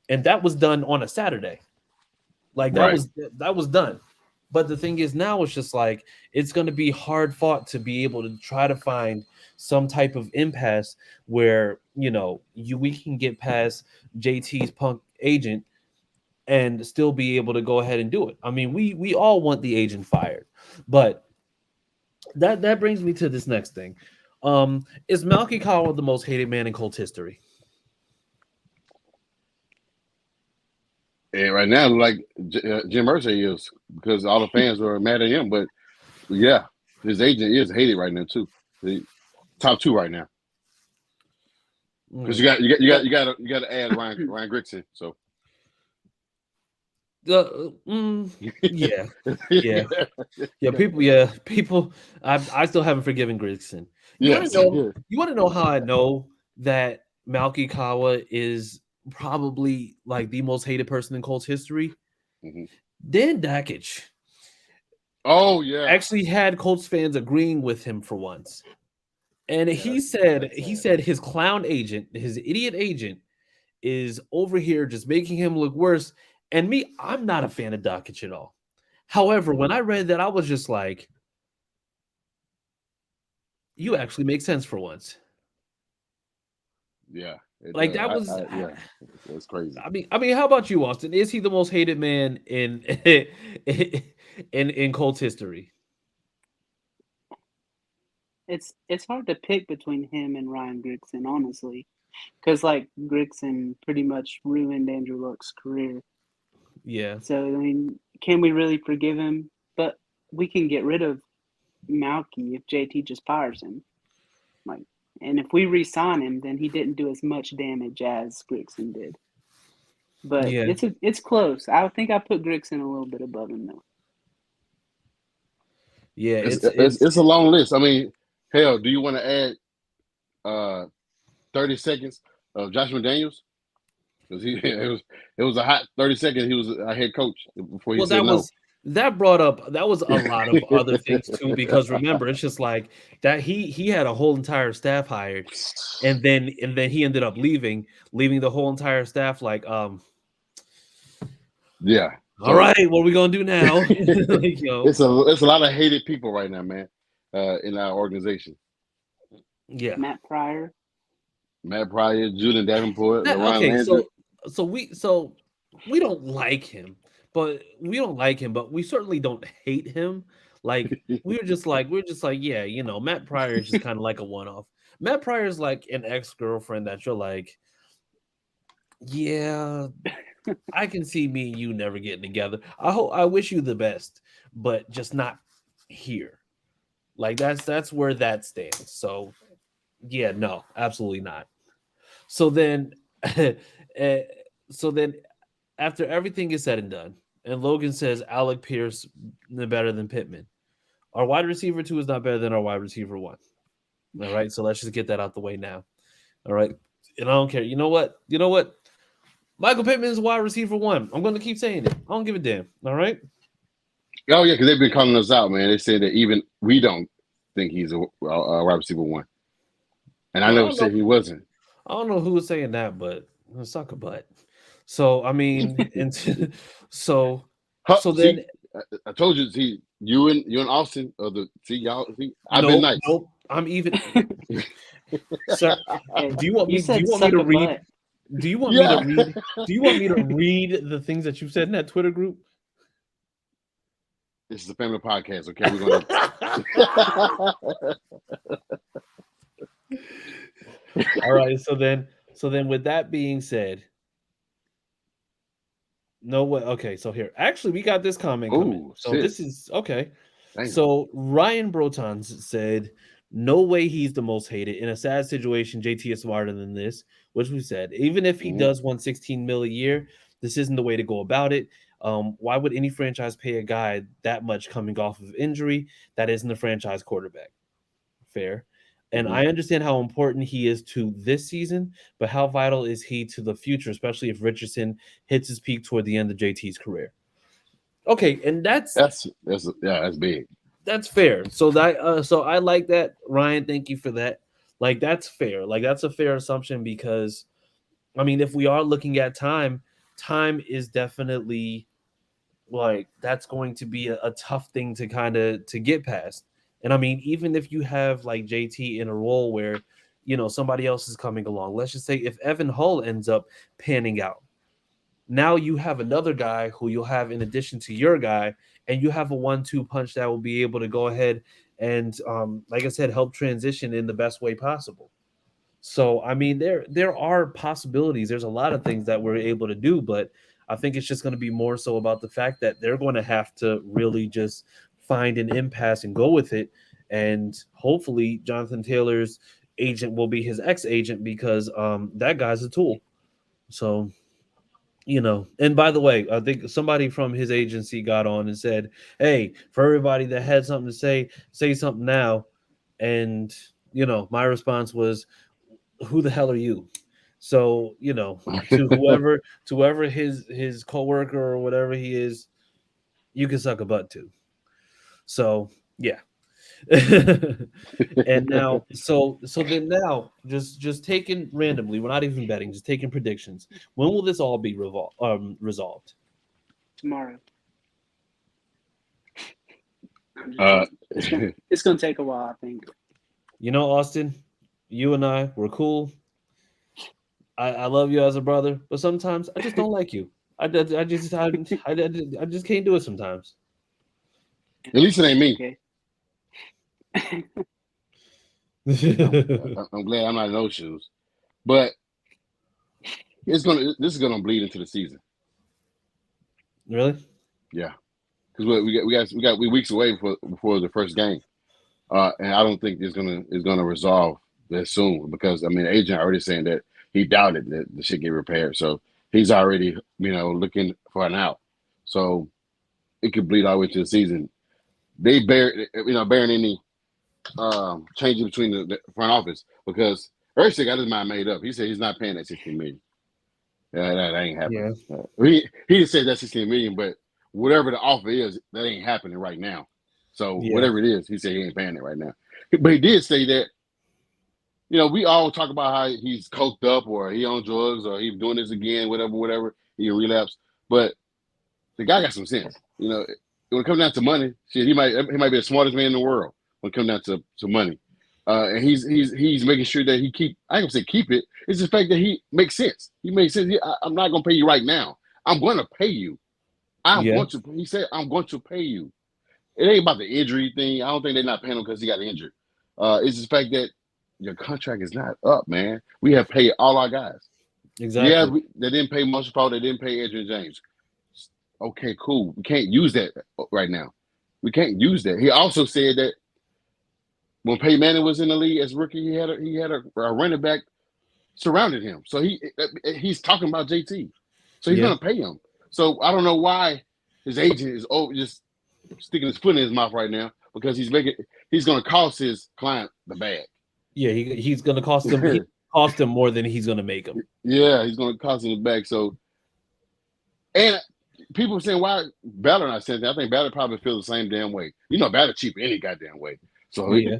[SPEAKER 3] and that was done on a Saturday. Like that was done. But the thing is now it's just like it's going to be hard fought to be able to try to find some type of impasse where we can get past JT's punk agent and still be able to go ahead and do it. I mean, we all want the agent fired, but that brings me to this next thing. Is Malky Cowell the most hated man in Colts history?
[SPEAKER 4] And right now, like Jim Irsay is, because all the fans are mad at him. But yeah, his agent is hated right now too. The top two right now. Because you got to add Ryan Grigson. So
[SPEAKER 3] people. I still haven't forgiven Grigson. You want to know how I know that Malky Cowell is probably like the most hated person in Colts history?
[SPEAKER 4] Mm-hmm.
[SPEAKER 3] Dan Dakich.
[SPEAKER 4] Oh yeah,
[SPEAKER 3] actually had Colts fans agreeing with him for once, and he said his clown agent, his idiot agent, is over here just making him look worse. And me, I'm not a fan of Dakich at all. However, when I read that, I was just like, you actually make sense for once.
[SPEAKER 4] Yeah. It's crazy.
[SPEAKER 3] I mean, how about you, Austin? Is he the most hated man in Colts history?
[SPEAKER 5] It's hard to pick between him and Ryan Grigson, honestly, because like Grigson pretty much ruined Andrew Luck's career.
[SPEAKER 3] Yeah.
[SPEAKER 5] So I mean, can we really forgive him? But we can get rid of Malky if JT just fires him. And if we re-sign him, then he didn't do as much damage as Grigson did. But it's close. I think I put Grigson a little bit above him though.
[SPEAKER 3] Yeah,
[SPEAKER 4] it's a long list. I mean, hell, do you want to add 30 seconds of Josh McDaniels? Because it was a hot 30 seconds. He was a head coach before he said no.
[SPEAKER 3] That was a lot of other things too, because remember, it's just like that he had a whole entire staff hired, and then he ended up leaving the whole entire staff like
[SPEAKER 4] yeah.
[SPEAKER 3] All right, what are we gonna do now?
[SPEAKER 4] It's a lot of hated people right now, man, in our organization.
[SPEAKER 3] Yeah.
[SPEAKER 5] Matt Pryor,
[SPEAKER 4] Julian Davenport,
[SPEAKER 3] so we don't like him. But we certainly don't hate him. Like we're just like, yeah, Matt Pryor is just kind of like a one-off. Matt Pryor is like an ex-girlfriend that you're like, yeah, I can see me and you never getting together. I wish you the best, but just not here. Like that's where that stands. So yeah, no, absolutely not. So then after everything is said and done, and Logan says Alec Pierce is better than Pittman, our wide receiver 2 is not better than our wide receiver 1. All right, so let's just get that out the way now. All right. And I don't care. You know what? Michael Pittman is wide receiver 1. I'm going to keep saying it. I don't give a damn. All right.
[SPEAKER 4] Oh yeah, because they've been calling us out, man. They said that even we don't think he's a wide receiver 1, and I never said he wasn't.
[SPEAKER 3] I don't know who was saying that, but suck a butt. So I mean, and so then
[SPEAKER 4] I told you, see, you and Austin are the y'all. See, I've been nice.
[SPEAKER 3] Nope. I'm even. Sir, do you want me to read? Do you want me to read the things that you said in that Twitter group?
[SPEAKER 4] This is a family podcast, okay? We're gonna.
[SPEAKER 3] All right. So then, with that being said, no way. Okay. So here, actually, we got this comment coming. So this is okay. So Ryan Brotons said, "No way he's the most hated. In a sad situation, JT is smarter than this," which we said. Even if he does $116 million a year, this isn't the way to go about it. Why would any franchise pay a guy that much coming off of injury that isn't a franchise quarterback? Fair. And I understand how important he is to this season, but how vital is he to the future, especially if Richardson hits his peak toward the end of JT's career? Okay, and that's
[SPEAKER 4] big.
[SPEAKER 3] That's fair. So I like that, Ryan. Thank you for that. Like, that's fair. Like, that's a fair assumption because, I mean, if we are looking at time is definitely like that's going to be a tough thing to kind of to get past. And I mean, even if you have like JT in a role where, you know, somebody else is coming along, let's just say if Evan Hull ends up panning out, now you have another guy who you'll have in addition to your guy, and you have a 1-2 punch that will be able to go ahead and, like I said, help transition in the best way possible. So, I mean, there are possibilities. There's a lot of things that we're able to do, but I think it's just going to be more so about the fact that they're going to have to really just find an impasse and go with it. And hopefully Jonathan Taylor's agent will be his ex-agent because that guy's a tool. So, you know, and by the way, I think somebody from his agency got on and said, hey, for everybody that had something to say something now. And, you know, my response was, who the hell are you? So, you know, to whoever his coworker or whatever he is, you can suck a butt too. So, yeah. And now, so then now, just taking randomly, we're not even betting, just taking predictions. When will this all be resolved?
[SPEAKER 5] Tomorrow. It's gonna take a while, I think.
[SPEAKER 3] You know, Austin, you and I, we're cool. I love you as a brother, but sometimes I just don't like you. I just can't do it sometimes.
[SPEAKER 4] At least it ain't me.
[SPEAKER 5] Okay.
[SPEAKER 4] I'm glad I'm not in those shoes, but this is gonna bleed into the season.
[SPEAKER 3] Really?
[SPEAKER 4] Yeah, because we're weeks away before the first game, and I don't think it's gonna resolve that soon because I mean the agent already saying that he doubted that the shit get repaired, so he's already looking for an out, so it could bleed all the way to the season. They bearing any changing between the front office because Irsay got his mind made up. He said he's not paying that $16 million. That ain't happening. Yeah. He said that $16 million, but whatever the offer is, that ain't happening right now. So whatever it is, he said he ain't paying it right now. But he did say that, we all talk about how he's coked up or he on drugs or he's doing this again, whatever, he relapse. But the guy got some sense. When it comes down to money, shit, he might be the smartest man in the world when it comes down to money. And he's making sure that he keep. I ain't gonna say keep it. It's the fact that he makes sense. He makes sense. I'm not gonna pay you right now. I'm going to pay you. He said, I'm going to pay you. It ain't about the injury thing. I don't think they're not paying him because he got injured. It's the fact that your contract is not up, man. We have paid all our guys.
[SPEAKER 3] Exactly.
[SPEAKER 4] Yeah, they didn't pay Marshall Paul. They didn't pay Adrian James. Okay, cool. We can't use that right now. We can't use that. He also said that when Peyton Manning was in the league as rookie, he had a running back surrounded him. So he's talking about JT. So he's gonna pay him. So I don't know why his agent is just sticking his foot in his mouth right now because he's gonna cost his client the bag.
[SPEAKER 3] Yeah, he's gonna cost him. cost him more than he's going to make him.
[SPEAKER 4] Yeah, he's going to cost him the back. So, and people are saying why Ballard not saying that. I think Ballard probably feels the same damn way. Ballard cheap any goddamn way. So I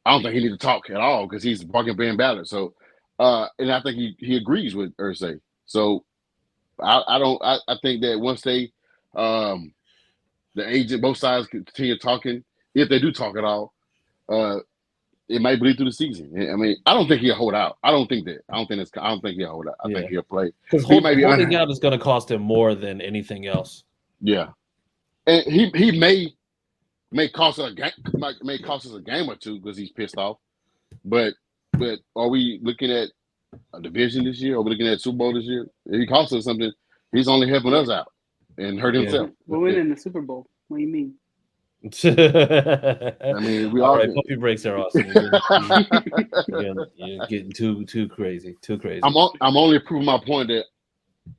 [SPEAKER 4] don't think he need to talk at all because he's fucking Ben Ballard. So, and I think he agrees with Irsay. So, I think that once they, the agent, both sides continue talking, if they do talk at all, it might bleed through the season. I mean, I don't think he'll hold out. I don't think he'll hold out. I think he'll play.
[SPEAKER 3] Because holding out is going to cost him more than anything else.
[SPEAKER 4] Yeah, and he may cost us a game or two because he's pissed off. But are we looking at a division this year? Are we looking at Super Bowl this year? If he costs us something, he's only helping us out and hurt himself.
[SPEAKER 5] We're winning the Super Bowl. What do you mean?
[SPEAKER 4] I mean, we all
[SPEAKER 3] right. Puppy breaks there, Austin. You're getting too crazy. Too crazy.
[SPEAKER 4] I'm only proving my point that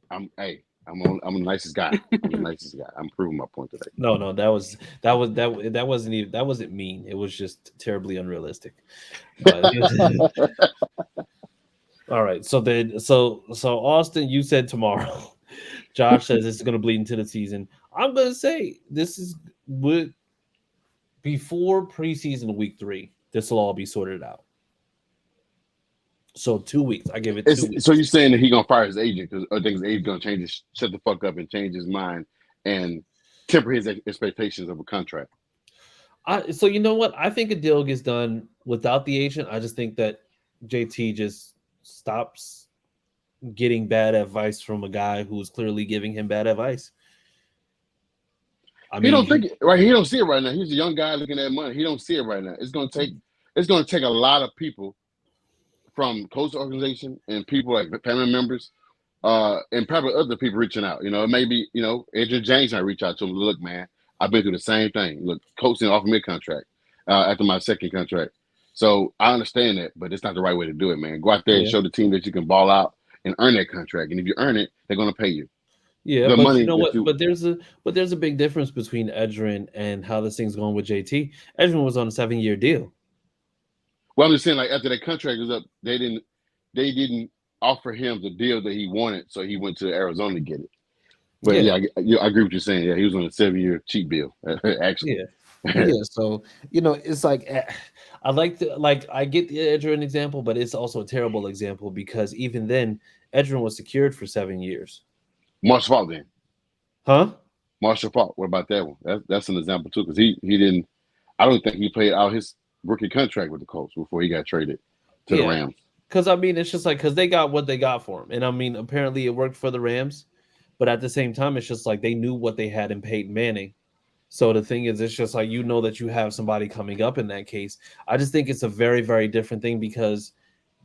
[SPEAKER 4] I'm the nicest guy. I'm the nicest guy. I'm proving my point today.
[SPEAKER 3] No, that wasn't mean. It was just terribly unrealistic. All right. So Austin, you said tomorrow. Josh says this is going to bleed into the season. I'm going to say this is before preseason week 3. This will all be sorted out. So 2 weeks. I give it 2 weeks.
[SPEAKER 4] So you're saying that he's going to fire his agent because I think his agent's going to change shut the fuck up and change his mind and temper his expectations of a contract.
[SPEAKER 3] So you know what? I think a deal gets done without the agent. I just think that JT just stops getting bad advice from a guy who's clearly giving him bad advice.
[SPEAKER 4] He don't see it right now. He's a young guy looking at money. He don't see it right now. It's going to take a lot of people from coach organization and people like family members, and probably other people reaching out. It may be, Adrian James might reach out to him. Look, man, I've been through the same thing. Look, coach didn't offer me a contract after my second contract. So I understand that, but it's not the right way to do it, man. Go out there and show the team that you can ball out and earn that contract. And if you earn it, they're going to pay you.
[SPEAKER 3] Yeah, but you know what? But there's a big difference between Edgerrin and how this thing's going with JT. Edgerrin was on a 7-year deal.
[SPEAKER 4] Well, I'm just saying, like after that contract was up, they didn't offer him the deal that he wanted, so he went to Arizona to get it. But I agree with what you're saying. Yeah, he was on a 7-year cheap deal, actually.
[SPEAKER 3] Yeah. So it's like I get the Edgerrin example, but it's also a terrible example because even then, Edgerrin was secured for 7 years.
[SPEAKER 4] Marshall Faulk then.
[SPEAKER 3] Huh?
[SPEAKER 4] Marshall Faulk. What about that one? That's an example too, because he didn't. I don't think he played out his rookie contract with the Colts before he got traded to the Rams.
[SPEAKER 3] Because it's just like because they got what they got for him, and apparently it worked for the Rams, but at the same time, it's just like they knew what they had in Peyton Manning. So the thing is, it's just like that you have somebody coming up in that case. I just think it's a very, very different thing because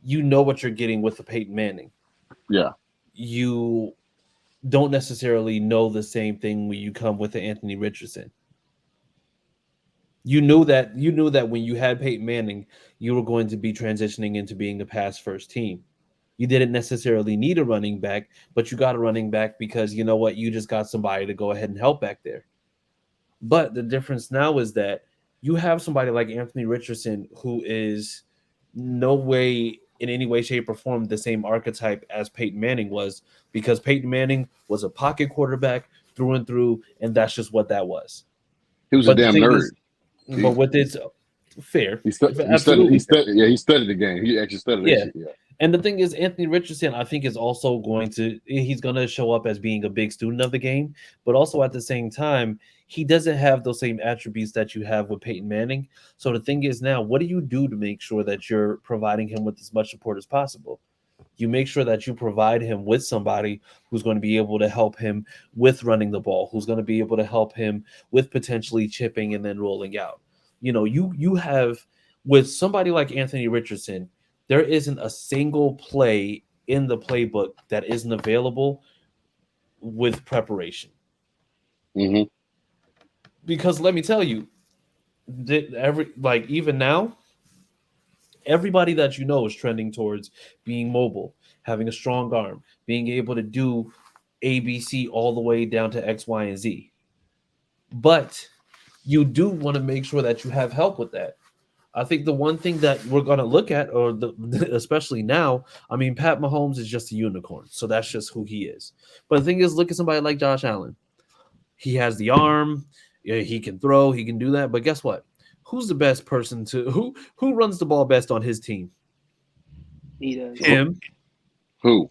[SPEAKER 3] you know what you're getting with the Peyton Manning. Yeah. You don't necessarily know the same thing when you come with the Anthony Richardson. You knew that when you had Peyton Manning, you were going to be transitioning into being a pass first team. You didn't necessarily need a running back, but you got a running back because you know what? You just got somebody to go ahead and help back there. But the difference now is that you have somebody like Anthony Richardson who is no way in any way, shape, or form the same archetype as Peyton Manning was, because Peyton Manning was a pocket quarterback through and through, and that's just what that was.
[SPEAKER 4] He was a damn nerd.
[SPEAKER 3] But with this, fair.
[SPEAKER 4] He studied the game. He actually studied it. Yeah.
[SPEAKER 3] And the thing is, Anthony Richardson, I think, is also he's going to show up as being a big student of the game, but also at the same time, he doesn't have those same attributes that you have with Peyton Manning. So the thing is now, what do you do to make sure that you're providing him with as much support as possible? You make sure that you provide him with somebody who's going to be able to help him with running the ball, who's going to be able to help him with potentially chipping and then rolling out. You have with somebody like Anthony Richardson, there isn't a single play in the playbook that isn't available with preparation.
[SPEAKER 4] Mm-hmm.
[SPEAKER 3] Because let me tell you, even now, everybody that you know is trending towards being mobile, having a strong arm, being able to do ABC all the way down to X, Y, and Z. But you do want to make sure that you have help with that. I think the one thing that we're going to look at, especially now, I mean, Pat Mahomes is just a unicorn, so that's just who he is. But the thing is, look at somebody like Josh Allen. He has the arm, he can throw, he can do that. But guess what? Who's the best person who runs the ball best on his team?
[SPEAKER 5] He does.
[SPEAKER 3] Him.
[SPEAKER 4] Who?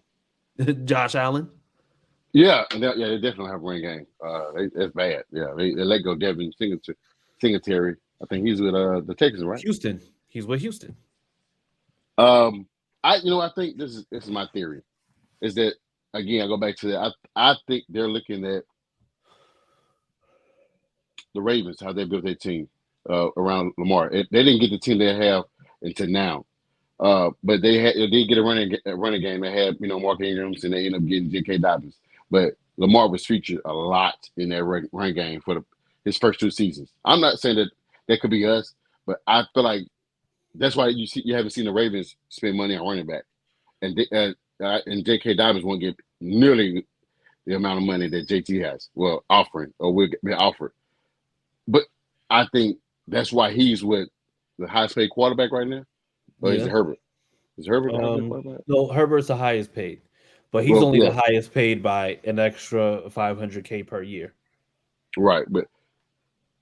[SPEAKER 3] Josh Allen.
[SPEAKER 4] Yeah, they definitely have a run game. That's bad. Yeah, they let go Devin Singletary. I think he's with the Texans, right?
[SPEAKER 3] Houston. He's with Houston.
[SPEAKER 4] I think this is my theory. Is that again? I go back to that. I think they're looking at the Ravens, how they built their team around Lamar. They didn't get the team they have until now, but they did get a running game. They had Mark Ingrams, and they ended up getting J.K. Dobbins. But Lamar was featured a lot in that run game for his first 2 seasons. I'm not saying that could be us, but I feel like that's why you haven't seen the Ravens spend money on running back, and J.K. Dobbins won't get nearly the amount of money that JT has. Well, offering or will be offered, but I think that's why he's with the highest paid quarterback right now. Or is it Herbert? Is Herbert the highest paid quarterback?
[SPEAKER 3] No, Herbert's the highest paid, but he's only the highest paid by an extra $500K per year. Right,
[SPEAKER 4] but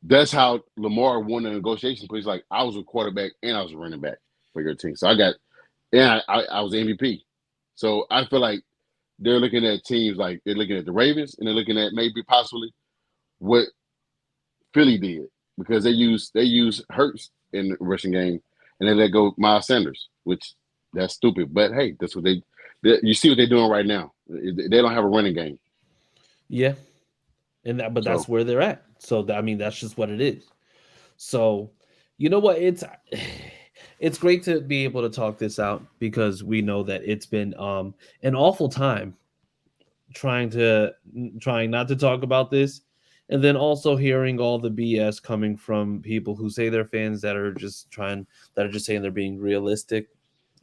[SPEAKER 4] that's how Lamar won the negotiation. He's like, I was a quarterback and I was a running back for your team. So I was MVP. So I feel like they're looking at teams like they're looking at the Ravens and they're looking at maybe possibly what Philly did, because they use Hurts in the rushing game and they let go Miles Sanders, which that's stupid. But hey, that's what you see what they're doing right now. They don't have a running game.
[SPEAKER 3] Yeah. But that's where they're at. So that's just what it is. So you know what? It's great to be able to talk this out, because we know that it's been an awful time trying not to talk about this, and then also hearing all the BS coming from people who say they're fans that are just saying they're being realistic,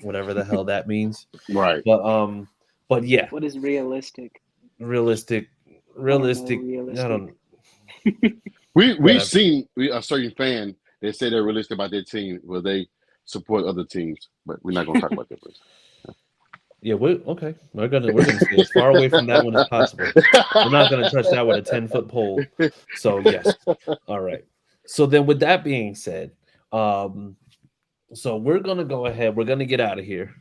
[SPEAKER 3] whatever the hell that means.
[SPEAKER 4] Right.
[SPEAKER 3] But yeah.
[SPEAKER 5] What is realistic?
[SPEAKER 3] Realistic. I don't know.
[SPEAKER 4] We've seen a certain fan that say they're realistic about their team where they support other teams, but we're not going to talk about that.
[SPEAKER 3] Yeah, we're gonna stay as far away from that one as possible. We're not gonna touch that with a 10-foot pole. So yes, all right. So then, with that being said, so we're gonna go ahead. We're gonna get out of here.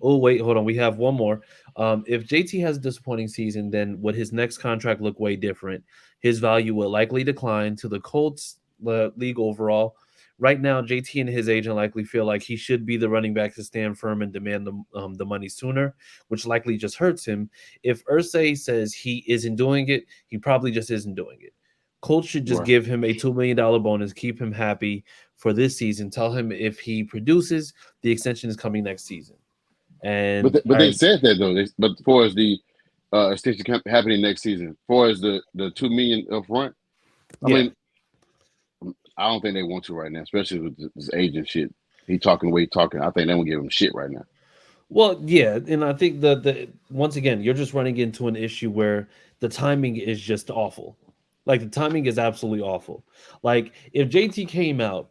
[SPEAKER 3] Oh wait, hold on. We have one more. If JT has a disappointing season, then would his next contract look way different? His value will likely decline to the Colts league overall. Right now, JT and his agent likely feel like he should be the running back to stand firm and demand the money sooner, which likely just hurts him. If Irsay says he isn't doing it, he probably just isn't doing it. Colts should just give him a $2 million bonus, keep him happy for this season. Tell him if he produces, the extension is coming next season. And
[SPEAKER 4] but they said that though. But as far as the extension happening next season, as far as the $2 million up front, I mean, I don't think they want to right now, especially with this agent shit. He talking the way he's talking. I think they won't give him shit right now.
[SPEAKER 3] Well, yeah, and I think the once again, you're just running into an issue where the timing is just awful. Like the timing is absolutely awful. Like if JT came out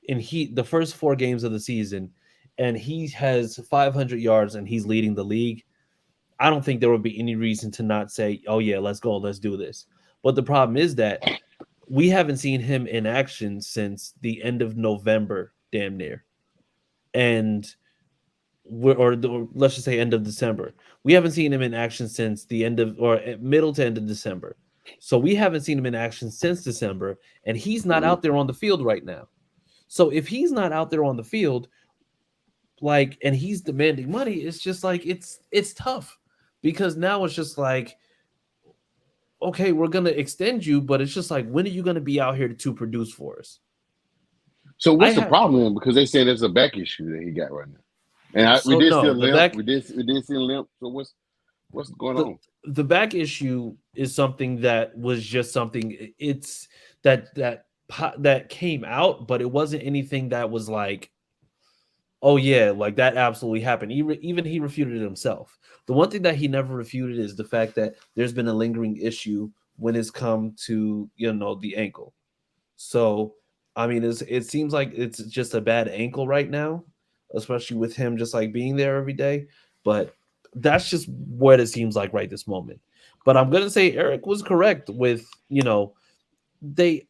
[SPEAKER 3] and the first 4 games of the season and he has 500 yards and he's leading the league, I don't think there would be any reason to not say, oh yeah, let's go, let's do this. But the problem is that we haven't seen him in action since the end of November, damn near. And let's just say end of December. We haven't seen him in action since the middle to end of December. So we haven't seen him in action since December, and he's not out there on the field right now. So if he's not out there on the field, and he's demanding money, it's just like it's tough, because now it's just like, okay, we're gonna extend you, but it's just like, when are you gonna be out here to produce for us?
[SPEAKER 4] So what's the problem? Because they say there's a back issue that he got right now, and we did see a limp. We did see a limp. So what's going on?
[SPEAKER 3] The back issue is something that was just something. It's that came out, but it wasn't anything that was like, oh yeah, like that absolutely happened. Even he refuted it himself. The one thing that he never refuted is the fact that there's been a lingering issue when it's come to the ankle. So I mean, it seems like it's just a bad ankle right now, especially with him just like being there every day. But that's just what it seems like right this moment. But I'm gonna say Eric was correct with,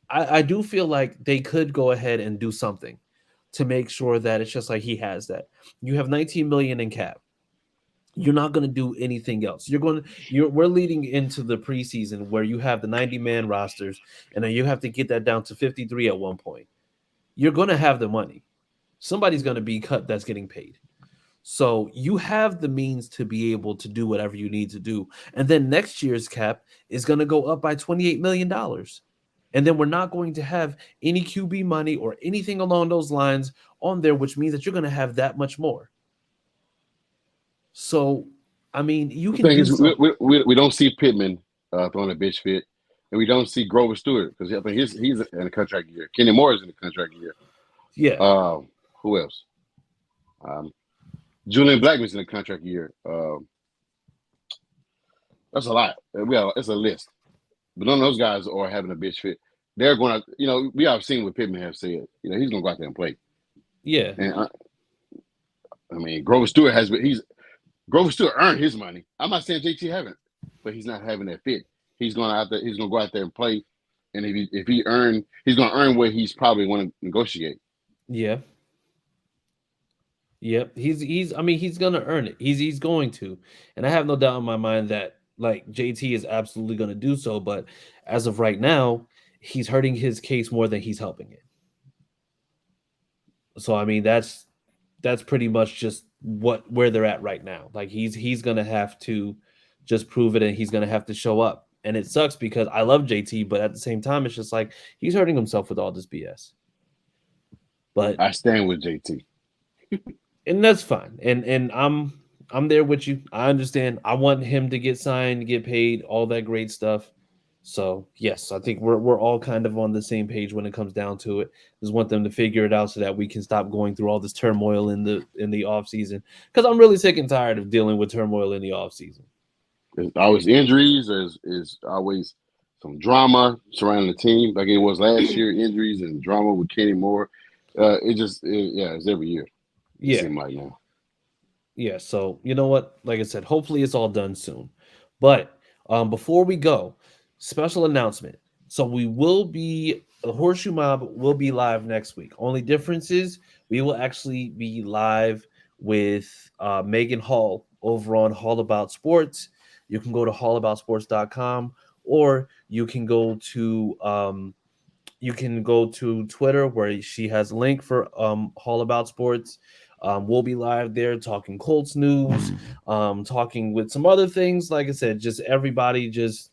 [SPEAKER 3] I do feel like they could go ahead and do something to make sure that it's just like he has that. You have 19 million in cap. You're not going to do anything else. We're leading into the preseason where you have the 90-man rosters, and then you have to get that down to 53 at one point. You're going to have the money. Somebody's going to be cut that's getting paid. So you have the means to be able to do whatever you need to do. And then next year's cap is going to go up by $28 million. And then we're not going to have any QB money or anything along those lines on there, which means that you're going to have that much more. So, I mean, you can do
[SPEAKER 4] we don't see Pittman throwing a bitch fit, and we don't see Grover Stewart because I think he's in a contract year. Kenny Moore is in a contract year.
[SPEAKER 3] Yeah.
[SPEAKER 4] Who else? Julian Blackman's in a contract year. That's a lot. It's a list. But none of those guys are having a bitch fit. They're going to, we have seen what Pittman have said. He's going to go out there and play.
[SPEAKER 3] Yeah.
[SPEAKER 4] And I mean, Grover Stewart Grover Stewart earned his money. I'm not saying JT haven't, but he's not having that fit. He's going to go out there and play, and if he earn, he's going to earn what he's probably want to negotiate.
[SPEAKER 3] Yeah. Yep. He's going to earn it. He's going to, and I have no doubt in my mind that like JT is absolutely going to do so. But as of right now, he's hurting his case more than he's helping it. So I mean that's pretty much just where they're at right now. Like he's gonna have to just prove it, and he's gonna have to show up. And it sucks because I love JT, but at the same time, it's just like he's hurting himself with all this BS. But
[SPEAKER 4] I stand with JT,
[SPEAKER 3] and that's fine. And I'm there with you. I understand. I want him to get signed, get paid, all that great stuff. So yes, I think we're all kind of on the same page when it comes down to it. Just want them to figure it out so that we can stop going through all this turmoil in the off season. Because I'm really sick and tired of dealing with turmoil in the off season.
[SPEAKER 4] There's always injuries. There's always some drama surrounding the team, like it was last year. Injuries and drama with Kenny Moore. It's every year. It seems like now.
[SPEAKER 3] Yeah. So you know what? Like I said, hopefully it's all done soon. But before we go. Special announcement. So the Horseshoe Mob will be live next week. Only difference is we will actually be live with Megan Hall over on Hall About Sports. You can go to hallaboutsports.com, or you can go to Twitter where she has a link for Hall About Sports. We'll be live there talking Colts news, talking with some other things. Like I said, just everybody just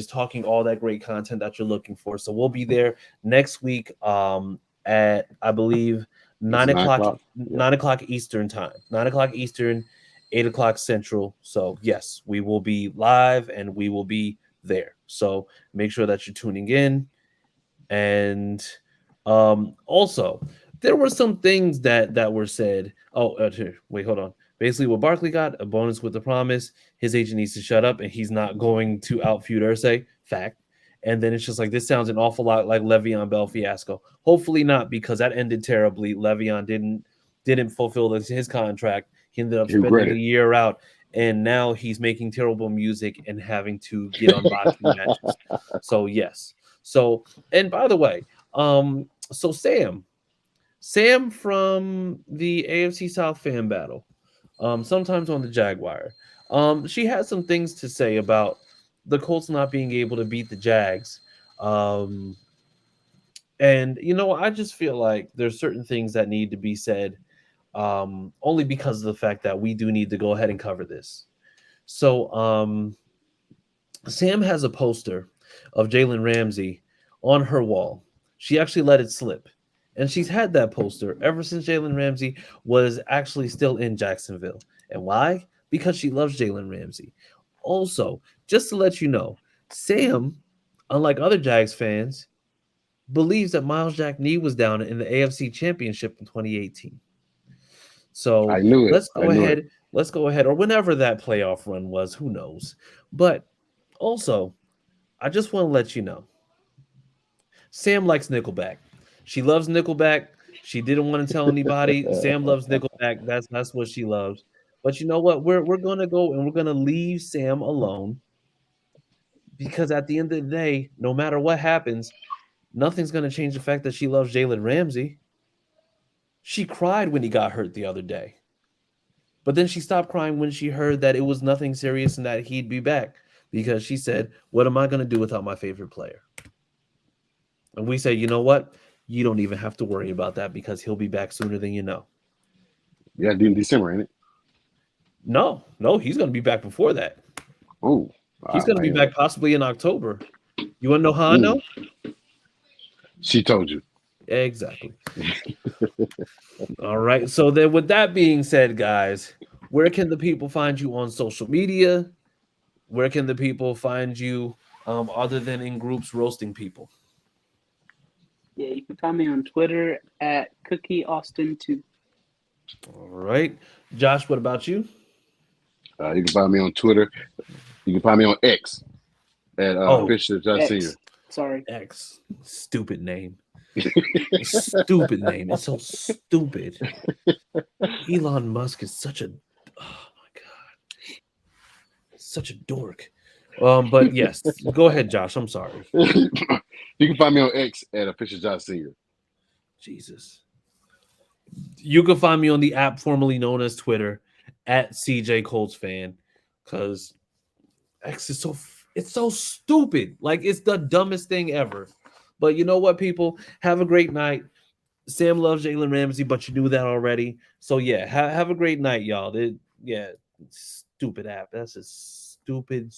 [SPEAKER 3] talking all that great content that you're looking for. So we'll be there next week at, I believe, 9 o'clock Eastern time. 9 o'clock Eastern, 8 o'clock Central. So, yes, we will be live and we will be there. So make sure that you're tuning in. And also, there were some things that were said. Wait, hold on. Basically, what Barkley got, a bonus with the promise. His agent needs to shut up, and he's not going to outfeud Irsay. Fact. And then it's just like, this sounds an awful lot like Le'Veon Bell fiasco. Hopefully not, because that ended terribly. Le'Veon didn't fulfill his contract. He ended up spending a year out, and now he's making terrible music and having to get on boxing matches. So, yes. So, and by the way, so Sam from the AFC South fan battle, sometimes on the Jaguar. She had some things to say about the Colts not being able to beat the Jags. And, I just feel like there's certain things that need to be said only because of the fact that we do need to go ahead and cover this. So Sam has a poster of Jalen Ramsey on her wall. She actually let it slip. And she's had that poster ever since Jalen Ramsey was actually still in Jacksonville. And why? Because she loves Jalen Ramsey. Also, just to let you know, Sam, unlike other Jags fans, believes that Miles Jack knee was down in the AFC Championship in 2018. So
[SPEAKER 4] I knew it.
[SPEAKER 3] Let's go ahead, or whenever that playoff run was, who knows? But also, I just want to let you know, Sam likes Nickelback. She loves Nickelback. She didn't want to tell anybody. Sam loves Nickelback. That's what she loves. But you know what? We're gonna go and we're gonna leave Sam alone because at the end of the day, no matter what happens, nothing's gonna change the fact that she loves Jalen Ramsey. She cried when he got hurt the other day. But then she stopped crying when she heard that it was nothing serious and that he'd be back because she said, what am I going to do without my favorite player? And we say, you know what? You don't even have to worry about that because he'll be back sooner than you know.
[SPEAKER 4] Yeah, in December, ain't it?
[SPEAKER 3] No, he's going to be back before that.
[SPEAKER 4] Oh,
[SPEAKER 3] he's going to be back possibly in October. You want to know how I know?
[SPEAKER 4] She told you.
[SPEAKER 3] Exactly. All right. So then with that being said, guys, where can the people find you on social media? Where can the people find you other than in groups roasting people?
[SPEAKER 5] Yeah, you can find me on Twitter at CookieAustin2.
[SPEAKER 3] All right. Josh, what about you?
[SPEAKER 4] You can find me on Twitter. You can find me on X at Fisher Senior.
[SPEAKER 5] Sorry.
[SPEAKER 3] X. Stupid name. Stupid name. It's so stupid. Elon Musk is such a oh my god. Such a dork. But yes, go ahead, Josh. I'm sorry.
[SPEAKER 4] You can find me on X at Official Josh Senior.
[SPEAKER 3] Jesus. You can find me on the app formerly known as Twitter at CJ Colts fan because X is so stupid. Like it's the dumbest thing ever. But you know what, people? Have a great night. Sam loves Jalen Ramsey, but you knew that already. So yeah, have a great night, y'all. Stupid app. That's a stupid